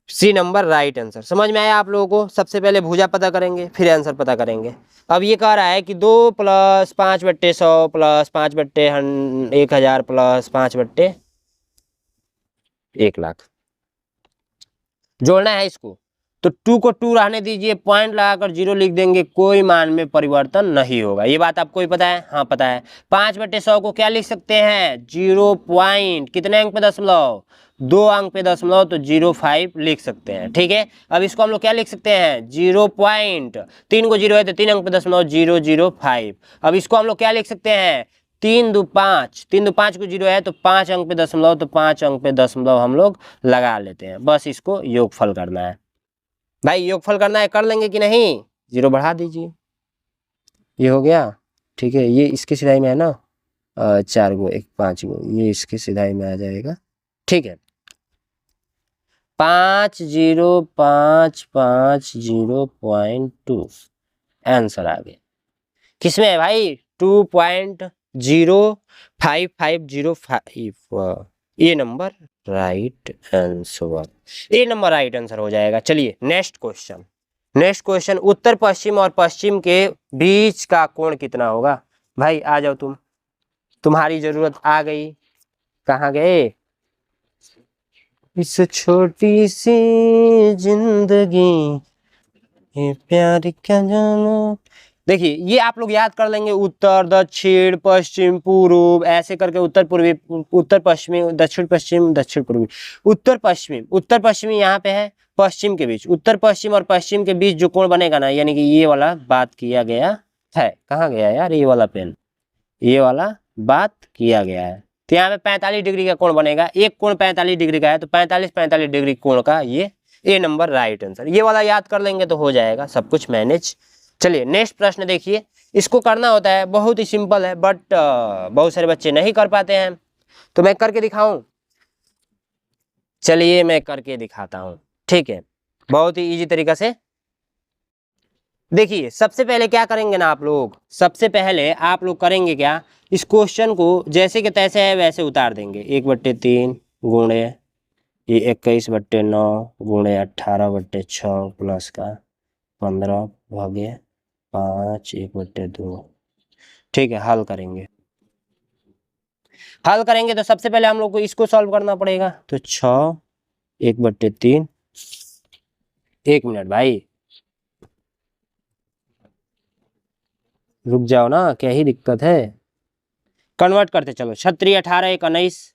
C number right answer. समझ में आया आप लोगों को। सबसे पहले भुजा पता करेंगे फिर आंसर पता करेंगे। अब ये कह रहा है कि 2 + 5/100 + 5/1000 + 5/1,00,000 जोड़ना है इसको। तो 2 को 2 रहने दीजिए, पॉइंट लगाकर 0 लिख देंगे, कोई मान में परिवर्तन नहीं होगा। ये बात आपको ही पता है, हाँ पता है। 5/100 को क्या लिख सकते हैं, 0 पॉइंट, कितने अंक पे दशमलव, 2 अंक पे दशमलव, तो 0.5 लिख सकते हैं। ठीक है, अब इसको हम लोग क्या लिख सकते हैं, 0 पॉइंट, 3 को 0 है तो 3 अंक पे दशमलव, 0.05। अब इसको हम लोग क्या लिख सकते हैं, 3 2 5, 3 2 5 को 0 है तो 5 अंक पे दशमलव, तो 5 अंक पे दशमलव हम लोग लगा लेते हैं। बस इसको योगफल करना है भाई, योगफल करना है, कर लेंगे कि नहीं, 0 बढ़ा दीजिए, ये हो गया। ठीक है, ये इसके सिधाई में है ना, 4 गो 1 5 गो, ये इसके सिधाई में आ जाएगा। ठीक है, 5055.2 आंसर आ गया। किसमें है भाई, 2.05505, ये नंबर राइट आंसर, ये नंबर राइट आंसर हो जाएगा। चलिए नेक्स्ट क्वेश्चन, उत्तर पश्चिम और पश्चिम के बीच का कोण कितना होगा। भाई आ जाओ तुम, तुम्हारी जरूरत आ गई, कहाँ गए, इस छोटी सी जिंदगी ये प्यार क्या जानो। देखिए ये आप लोग याद कर लेंगे, उत्तर दक्षिण पश्चिम पूर्व, ऐसे करके उत्तर पूर्वी, उत्तर पश्चिमी, दक्षिण पश्चिम, दक्षिण पूर्वी, उत्तर पश्चिमी यहाँ पे है, पश्चिम के बीच, उत्तर पश्चिम और पश्चिम के बीच जो कोण बनेगा ना, यानी कि ये वाला बात किया गया है। कहाँ गया यार ये वाला पेन, ये वाला बात किया गया है। तो यहाँ पे 45 डिग्री का कोण बनेगा, एक कोण 45 डिग्री का है, तो 45 डिग्री कोण का ये नंबर राइट आंसर। ये वाला याद कर लेंगे तो हो जाएगा सब कुछ मैनेज। चलिए नेक्स्ट प्रश्न देखिए, इसको करना होता है, बहुत ही सिंपल है, बट बहुत सारे बच्चे नहीं कर पाते हैं, तो मैं करके दिखाऊं। चलिए मैं करके दिखाता हूं, ठीक है, बहुत ही इजी तरीका से। देखिए सबसे पहले क्या करेंगे ना आप लोग, सबसे पहले आप लोग करेंगे क्या, इस क्वेश्चन को जैसे कि तैसे है वैसे उतार देंगे। 1/3 गुणे ये 21/9 गुणे 18/6 प्लस का 15 भागे 5 1/2। ठीक है, हल करेंगे तो सबसे पहले हम लोग को इसको सॉल्व करना पड़ेगा। तो 6 1/3, 1 मिनट भाई रुक जाओ ना, क्या ही दिक्कत है, कन्वर्ट करते चलो। 36 18 1 19,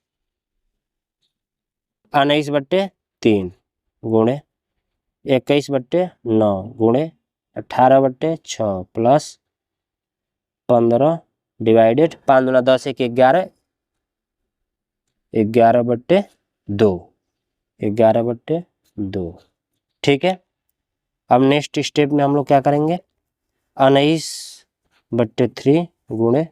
19/3 गुणे 21/9 गुणे 18/6 प्लस 15 डिवाइडेड 5 दूना 10 1 11, 11/2, 11/2। ठीक है, अब नेक्स्ट स्टेप में हम लोग क्या करेंगे, 19/3 गुणे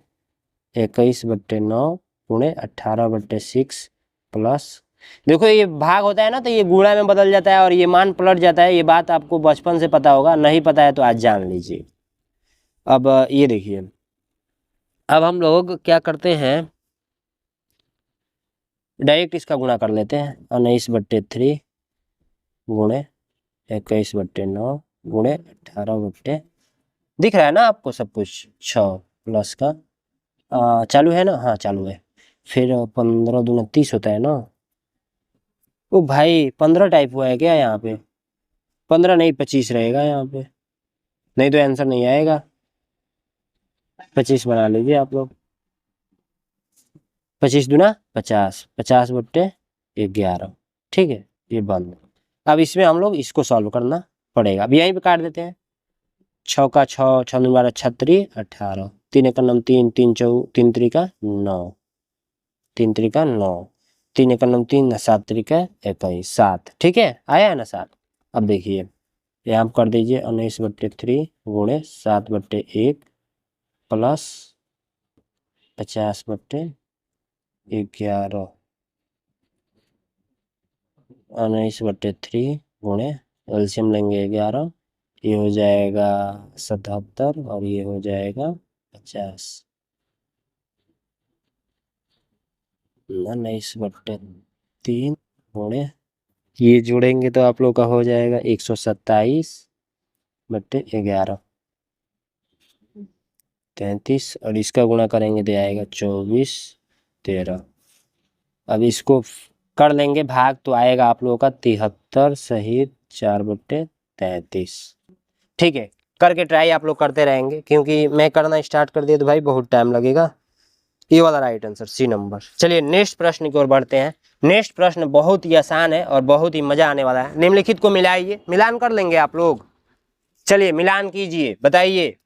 21/9 गुणे 18/6 प्लस, देखो ये भाग होता है ना तो ये गुणा में बदल जाता है और ये मान पलट जाता है। ये बात आपको बचपन से पता होगा, नहीं पता है तो आज जान लीजिए। अब ये देखिए, अब हम लोग क्या करते हैं, डायरेक्ट इसका गुणा कर लेते हैं। 19/3 गुणे 21/9 गुणे 18, दिख रहा है ना आपको सब कुछ, 6 प्लस का चालू है ना, हाँ चालू है। फिर 15 दूना 30 होता है ना, ओ भाई 15 टाइप हुआ है क्या यहाँ पे, 15 नहीं 25 रहेगा यहाँ पे, नहीं तो आंसर नहीं आएगा। 25 बना लीजिए आप लोग। 25 दूना 50, 50/11। ठीक है, ये बंद। अब इसमें हम लोग इसको सॉल्व करना पड़ेगा। अब यहीं पे काट देते हैं। 6 का 6, 6 दूनी 12, 36, 18, 3 एक 9, 3, 3 4, 3 3 9, 3 3 9, 3 एक 9, 3, 7 3 21, 7। ठीक है, आया है ना 7। अब देखिए यहाँ कर दीजिए 19/3 गुणे 7/1 प्लस 50/11। 19/3 गुणे एलसीएम लेंगे 11, ये हो जाएगा 77 और ये हो जाएगा 50। 19/3 गुणे ये जोड़ेंगे तो आप लोग का हो जाएगा 127/11, 33, और इसका गुणा करेंगे तो आएगा 24, 13। अब इसको कर लेंगे भाग तो आएगा आप लोगों का 73 सहित 4/33। ठीक है, करके ट्राई आप लोग करते रहेंगे, क्योंकि मैं करना स्टार्ट कर दिया तो भाई बहुत टाइम लगेगा। ये वाला राइट आंसर सी नंबर। चलिए नेक्स्ट प्रश्न की ओर बढ़ते हैं। नेक्स्ट प्रश्न बहुत ही आसान है और बहुत ही मजा आने वाला है। निम्नलिखित को मिलाइए, मिलान कर लेंगे आप लोग। चलिए मिलान कीजिए, बताइए।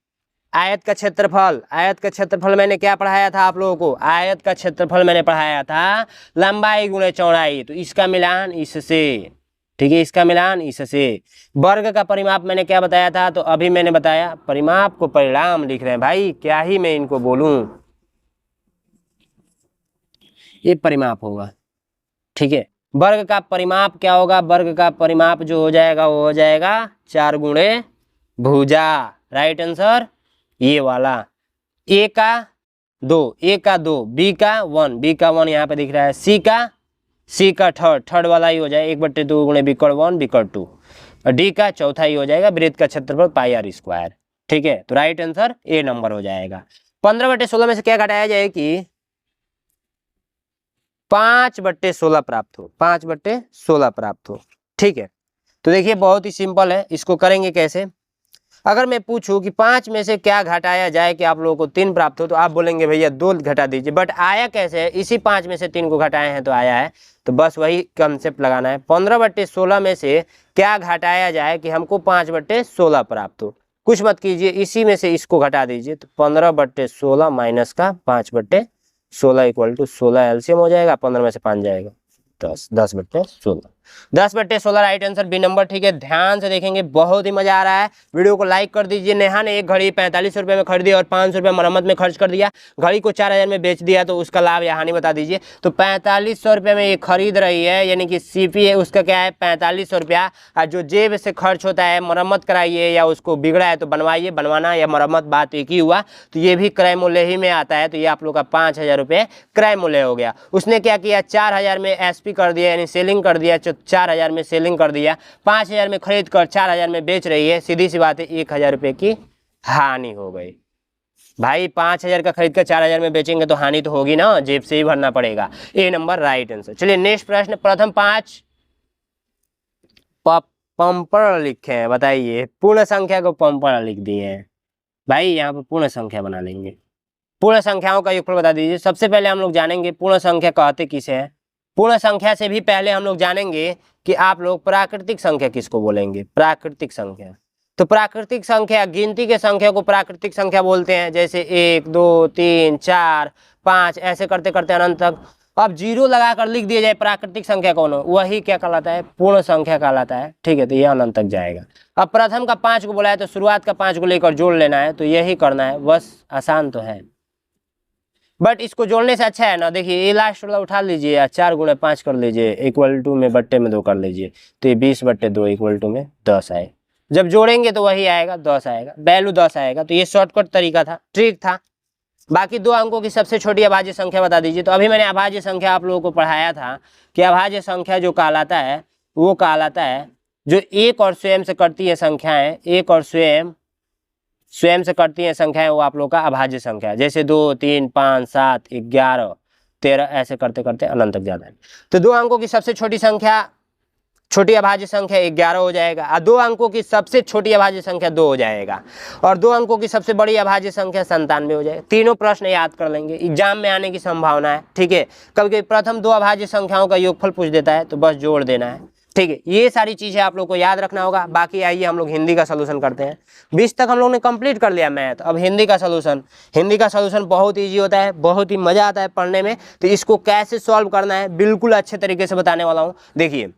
आयत का क्षेत्रफल, आयत का क्षेत्रफल मैंने क्या पढ़ाया था आप लोगों को? आयत का क्षेत्रफल मैंने पढ़ाया था लंबाई गुणे चौड़ाई, तो इसका मिलान इससे। ठीक है, इसका मिलान इससे। वर्ग का परिमाप मैंने क्या बताया था? तो अभी मैंने बताया, परिमाप को परिणाम लिख रहे हैं भाई, क्या ही मैं इनको बोलूं। ये परिमाप होगा। ठीक है, वर्ग का परिमाप क्या होगा? वर्ग का परिमाप जो हो जाएगा वो हो जाएगा 4 गुणे भुजा। राइट आंसर ये वाला। ए का 2, ए का 2, बी का 1, बी का 1 यहाँ पे दिख रहा है। सी का थर्ड वाला ही हो जाए 1/2 गुणे बिकड़ 1 बिकड़ 2, और डी का चौथा ही हो जाएगा वृत्त का क्षेत्रफल πr²। ठीक है, तो राइट आंसर ए नंबर हो जाएगा। 15/16 में से क्या घटाया जाए कि 5/16 प्राप्त हो, 5/16 प्राप्त हो। ठीक है, तो देखिए बहुत ही सिंपल है, इसको करेंगे कैसे? अगर मैं पूछूं कि 5 में से क्या घटाया जाए कि आप लोगों को 3 प्राप्त हो, तो आप बोलेंगे भैया 2 घटा दीजिए, बट आया कैसे है? इसी 5 में से 3 को घटाए हैं तो आया है, तो बस वही कंसेप्ट लगाना है। 15/16 में से क्या घटाया जाए कि हमको 5/16 प्राप्त हो? कुछ मत कीजिए, इसी में से इसको घटा दीजिए, तो 15/16 माइनस का 5/16 = 16 एलसीएम हो जाएगा। 15 में से 5 जाएगा 10, 10/16, 10/16 राइट आंसर बी नंबर। ठीक है, ध्यान से देखेंगे, बहुत ही मजा आ रहा है। वीडियो को लाइक कर दीजिए। नेहा ने एक घड़ी 45 रुपये में खरीदी और 500 रुपये मरम्मत में खर्च कर दिया, घड़ी को 4000 में बेच दिया, तो उसका लाभ या हानि बता दीजिए। तो 4500 रुपये में ये खरीद रही है, यानी कि सीपी है उसका क्या है 4500 रुपया, और जो जेब से खर्च होता है मरम्मत कराइए या उसको बिगड़ा है तो बनवाइए, बनवाना या मरम्मत बात एक ही हुआ, तो ये भी क्रय मूल्य ही में आता है। तो ये आप लोग का 5000 रुपये क्रय मूल्य हो गया। उसने क्या किया 4000 में एसपी कर दिया, यानी सेलिंग कर दिया, 4000 में सेलिंग कर दिया, 5000 में खरीद कर 4000 में बेच रही है। सीधी सी बात है 1000 रुपये की हानि हो गई। भाई 5000 का खरीद कर 4000 में बेचेंगे तो हानि तो होगी ना, जेब से ही भरना पड़ेगा। ए नंबर राइट आंसर। चलिए नेक्स्ट प्रश्न, प्रथम 5 पंपर लिखे हैं, बताइए। पूर्ण संख्या को पंपर लिख दिए हैं भाई, यहाँ पर पूर्ण संख्या बना लेंगे। पूर्ण संख्याओं का योगफल बता दीजिए। सबसे पहले हम लोग जानेंगे पूर्ण संख्या कहते किसे हैं। पूर्ण संख्या से भी पहले हम लोग जानेंगे कि आप लोग प्राकृतिक संख्या किसको बोलेंगे। प्राकृतिक संख्या, तो प्राकृतिक संख्या गिनती के संख्या को प्राकृतिक संख्या बोलते हैं, जैसे 1 2 3 4 5 ऐसे करते करते अनंत तक। अब 0 लगाकर लिख दिया जाए प्राकृतिक संख्या कौन हो, वही क्या कहलाता है? पूर्ण संख्या कहलाता है। ठीक है, तो ये अनंत तक जाएगा। अब प्रथम का 5 को बोला है तो शुरुआत का 5 को लेकर जोड़ लेना है, तो यही करना है, बस आसान तो है, बट इसको जोड़ने से अच्छा है ना। देखिए ये लास्ट वाला उठा लीजिए या 4 गुणे 5 कर लीजिए, इक्वल टू में बट्टे में 2 कर लीजिए, तो ये 20/2 इक्वल टू में 10 आए। जब जोड़ेंगे तो वही आएगा, 10 आएगा, वैल्यू 10 आएगा। तो ये शॉर्टकट तरीका था, ट्रिक था। बाकी 2 अंकों की सबसे छोटी अभाज्य संख्या बता दीजिए। तो अभी मैंने अभाज्य संख्या आप लोगों को पढ़ाया था कि अभाज्य संख्या जो कहलाता है वो कहलाता है जो एक और स्वयं से करती है संख्याएं, एक और स्वयं से करती हैं संख्याएं, वो आप लोग का अभाज्य संख्या है। जैसे 2 3 5 7 11 13 ऐसे करते करते अनंत तक जाता है। तो 2 अंकों की सबसे छोटी संख्या छोटी अभाज्य संख्या 11 हो जाएगा, और 2 अंकों की सबसे छोटी अभाज्य संख्या 2 हो जाएगा, और 2 अंकों की सबसे बड़ी अभाज्य संख्या 97 हो जाएगा। तीनों प्रश्न याद कर लेंगे, एग्जाम में आने की संभावना है। ठीक है, कभी कभी प्रथम 2 अभाज्य संख्याओं का योगफल पूछ देता है, तो बस जोड़ देना है। ठीक है, ये सारी चीजें आप लोग को याद रखना होगा। बाकी आइए हम लोग हिंदी का सोल्यूशन करते हैं। 20 तक हम लोग ने कंप्लीट कर लिया मैथ, अब हिंदी का सोल्यूशन। हिंदी का सोल्यूशन बहुत इजी होता है, बहुत ही मजा आता है पढ़ने में। तो इसको कैसे सॉल्व करना है बिल्कुल अच्छे तरीके से बताने वाला हूँ। देखिए,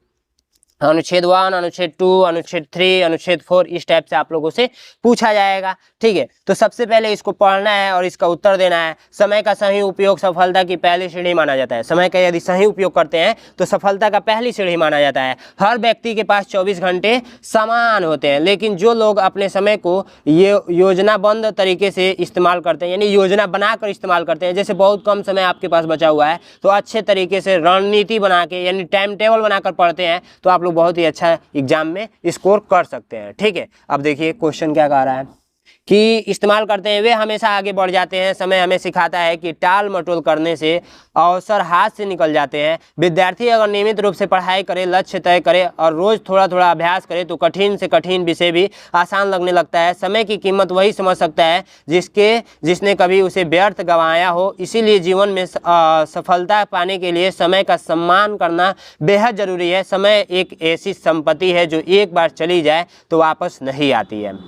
अनुच्छेद 1, अनुच्छेद 2, अनुच्छेद 3, अनुच्छेद 4 इस टाइप से आप लोगों से पूछा जाएगा। ठीक है, तो सबसे पहले इसको पढ़ना है और इसका उत्तर देना है। समय का सही उपयोग सफलता की पहली सीढ़ी माना जाता है। समय का यदि सही उपयोग करते हैं तो सफलता का पहली सीढ़ी माना जाता है। हर व्यक्ति के पास 24 घंटे समान होते हैं, लेकिन जो लोग अपने समय को ये योजनाबद्ध तरीके से इस्तेमाल करते हैं, यानी योजना बनाकर इस्तेमाल करते हैं, जैसे बहुत कम समय आपके पास बचा हुआ है तो अच्छे तरीके से रणनीति बना के यानी टाइम टेबल बनाकर पढ़ते हैं, तो आप लोग बहुत ही अच्छा एग्जाम में स्कोर कर सकते हैं। ठीक है, अब देखिए क्वेश्चन क्या कह रहा है कि इस्तेमाल करते हैं वे हमेशा आगे बढ़ जाते हैं। समय हमें सिखाता है कि टाल मटोल करने से अवसर हाथ से निकल जाते हैं। विद्यार्थी अगर नियमित रूप से पढ़ाई करे, लक्ष्य तय करे और रोज थोड़ा थोड़ा अभ्यास करे तो कठिन से कठिन विषय भी आसान लगने लगता है। समय की कीमत वही समझ सकता है जिसने कभी उसे व्यर्थ गंवाया हो। इसीलिए जीवन में सफलता पाने के लिए समय का सम्मान करना बेहद जरूरी है। समय एक ऐसी संपत्ति है जो एक बार चली जाए तो वापस नहीं आती है।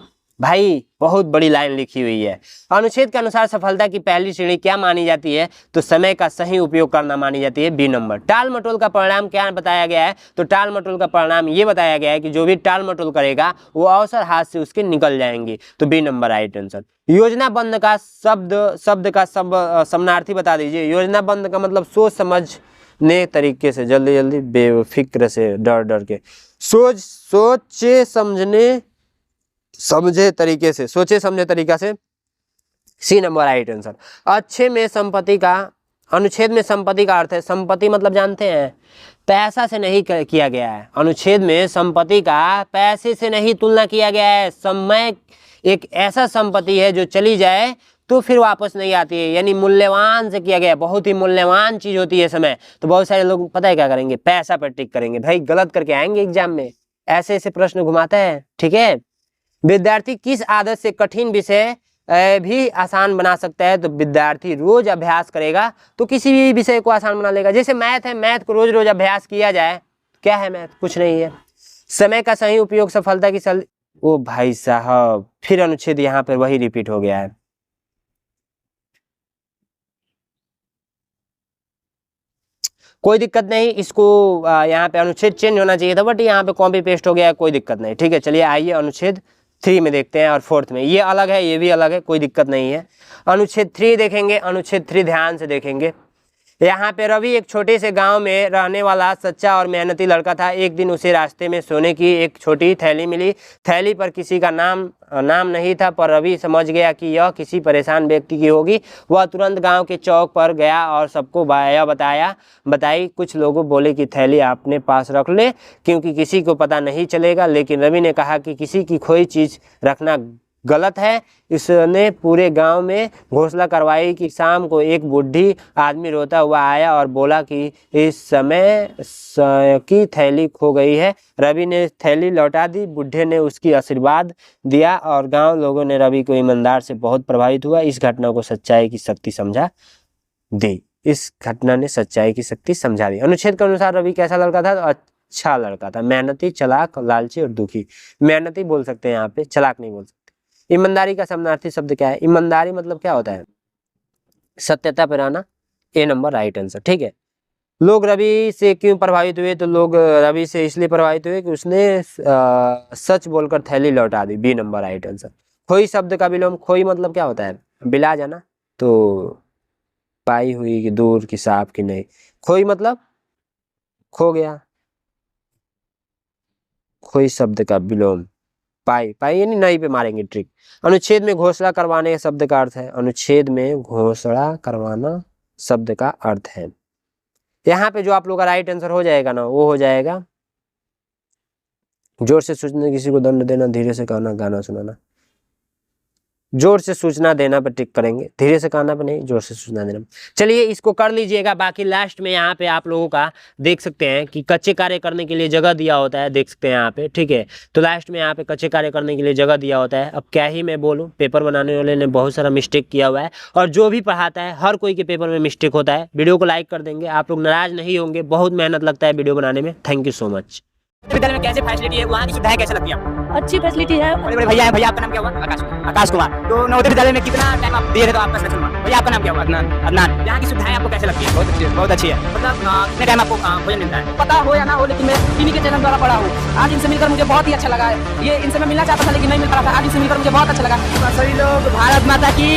भाई बहुत बड़ी लाइन लिखी हुई है। अनुच्छेद के अनुसार सफलता की पहली सीढ़ी क्या मानी जाती है, तो समय का सही उपयोग करना मानी जाती है, बी नंबर। टाल मटोल का परिणाम क्या बताया गया है, तो टाल मटोल का परिणाम ये बताया गया है कि जो भी टाल मटोल करेगा वो अवसर हाथ से उसके निकल जाएंगे, तो बी नंबर राइट आंसर। योजनाबद्ध का शब्द का समानार्थी बता दीजिए। योजनाबद्ध का मतलब सोच समझने तरीके से, जल्दी जल्दी, बेफिक्र से, डर डर के, सोचे समझे तरीके से, सोचे समझे तरीका से, सी नंबर राइट आंसर। अच्छे में संपत्ति का, अनुच्छेद में संपत्ति का अर्थ है, संपत्ति मतलब जानते हैं पैसा से नहीं किया गया है। अनुच्छेद में संपत्ति का पैसे से नहीं तुलना किया गया है। समय एक ऐसा संपत्ति है जो चली जाए तो फिर वापस नहीं आती है, यानी मूल्यवान से किया गया, बहुत ही मूल्यवान चीज होती है समय। तो बहुत सारे लोग पता है क्या करेंगे, पैसा पर टिक करेंगे। भाई गलत करके आएंगे एग्जाम में, ऐसे ऐसे प्रश्न घुमाता है। ठीक है, विद्यार्थी किस आदत से कठिन विषय भी आसान बना सकता है, तो विद्यार्थी रोज अभ्यास करेगा तो किसी भी विषय को आसान बना लेगा। जैसे मैथ है, मैथ को रोज रोज अभ्यास किया जाए, क्या है मैथ, कुछ नहीं है। समय का सही उपयोग सफलता की ओ भाई साहब, फिर अनुच्छेद यहाँ पर वही रिपीट हो गया है। कोई दिक्कत नहीं, इसको यहाँ पे अनुच्छेद चेंज होना चाहिए था, बट यहाँ पे कॉपी पेस्ट हो गया है, कोई दिक्कत नहीं। ठीक है, चलिए आइए अनुच्छेद 3 में देखते हैं और 4th में। ये अलग है, ये भी अलग है, कोई दिक्कत नहीं है। अनुच्छेद 3 देखेंगे, अनुच्छेद 3 ध्यान से देखेंगे। यहाँ पे रवि एक छोटे से गांव में रहने वाला सच्चा और मेहनती लड़का था। एक दिन उसे रास्ते में सोने की एक छोटी थैली मिली। थैली पर किसी का नाम नहीं था, पर रवि समझ गया कि यह किसी परेशान व्यक्ति की होगी। वह तुरंत गांव के चौक पर गया और सबको बताई। कुछ लोगों बोले कि थैली अपने पास रख ले क्योंकि किसी को पता नहीं चलेगा, लेकिन रवि ने कहा कि किसी की खोई चीज रखना गलत है। इसने पूरे गांव में घोषणा करवाई कि शाम को एक बूढ़ी आदमी रोता हुआ आया और बोला कि इस समय की थैली खो गई है। रवि ने थैली लौटा दी। बूढ़े ने उसकी आशीर्वाद दिया और गांव लोगों ने रवि को ईमानदार से बहुत प्रभावित हुआ। इस घटना को सच्चाई की शक्ति समझा दी। इस घटना ने सच्चाई की शक्ति समझा दी। अनुच्छेद के अनुसार रवि कैसा लड़का था, तो अच्छा लड़का था, मेहनती, चालाक, लालची और दुखी। मेहनती बोल सकते हैं यहाँ पे, चालाक नहीं बोल सकते। ईमानदारी का समानार्थी शब्द क्या है, ईमानदारी मतलब क्या होता है, सत्यता पर आना, ए नंबर राइट आंसर। ठीक है, लोग रवि से क्यों प्रभावित हुए, तो लोग रवि से इसलिए प्रभावित हुए कि उसने सच बोलकर थैली लौटा दी, बी नंबर राइट आंसर। खोई शब्द का विलोम, खोई मतलब क्या होता है, बिला जाना, तो पाई हुई कि दूर की साफ की नहीं, खोई मतलब खो गया। खोई शब्द का विलोम पाई, पाई यानी नहीं पे मारेंगे ट्रिक। अनुच्छेद में घोषणा करवाने शब्द का अर्थ है, अनुच्छेद में घोषणा करवाना शब्द का अर्थ है। यहाँ पे जो आप लोग का राइट आंसर हो जाएगा ना, वो हो जाएगा जोर से सोचना, किसी को दंड देना, धीरे से कहना, गाना सुनाना। जोर से सूचना देना पर टिक करेंगे, धीरे से कहना पर नहीं, जोर से सूचना देना। चलिए इसको कर लीजिएगा। बाकी लास्ट में यहाँ पे आप लोगों का देख सकते हैं कि कच्चे कार्य करने के लिए जगह दिया होता है, देख सकते हैं यहाँ पे, ठीक है। तो लास्ट में यहाँ पे कच्चे कार्य करने के लिए जगह दिया होता है। अब क्या ही मैं बोलूँ, पेपर बनाने वाले ने बहुत सारा मिस्टेक किया हुआ है, और जो भी पढ़ाता है हर कोई के पेपर में मिस्टेक होता है। वीडियो को लाइक कर देंगे, आप लोग नाराज नहीं होंगे, बहुत मेहनत लगता है वीडियो बनाने में। Thank you so much. विद्यालय में कैसे फैसिलिटी है, वहाँ की सुविधाएं कैसे लगती है आपको? अच्छी फैसिलिटी है। बड़े बड़े भैया है, भैया आपका नाम क्या हुआ? आकाश कुमार। तो नवोदय विद्यालय में कितना टाइम आप दिए थे तो आपका सिलेक्शन हुआ? भैया आपका नाम क्या हुआ? अदनान। यहाँ की सुविधाएं आपको कैसे लगती है? बहुत अच्छी है। मतलब कितने टाइम आपको भोजन मिलता है? पता हो या ना हो, लेकिन मैं इन्हीं के चैनल द्वारा पढ़ा हूँ। आज इनसे मिलकर मुझे बहुत ही अच्छा लगा है। ये इनसे मैं मिलना चाहता था लेकिन नहीं मिल पा रहा था, आज इनसे मिलकर मुझे बहुत अच्छा लगा। सभी लोग भारत माता की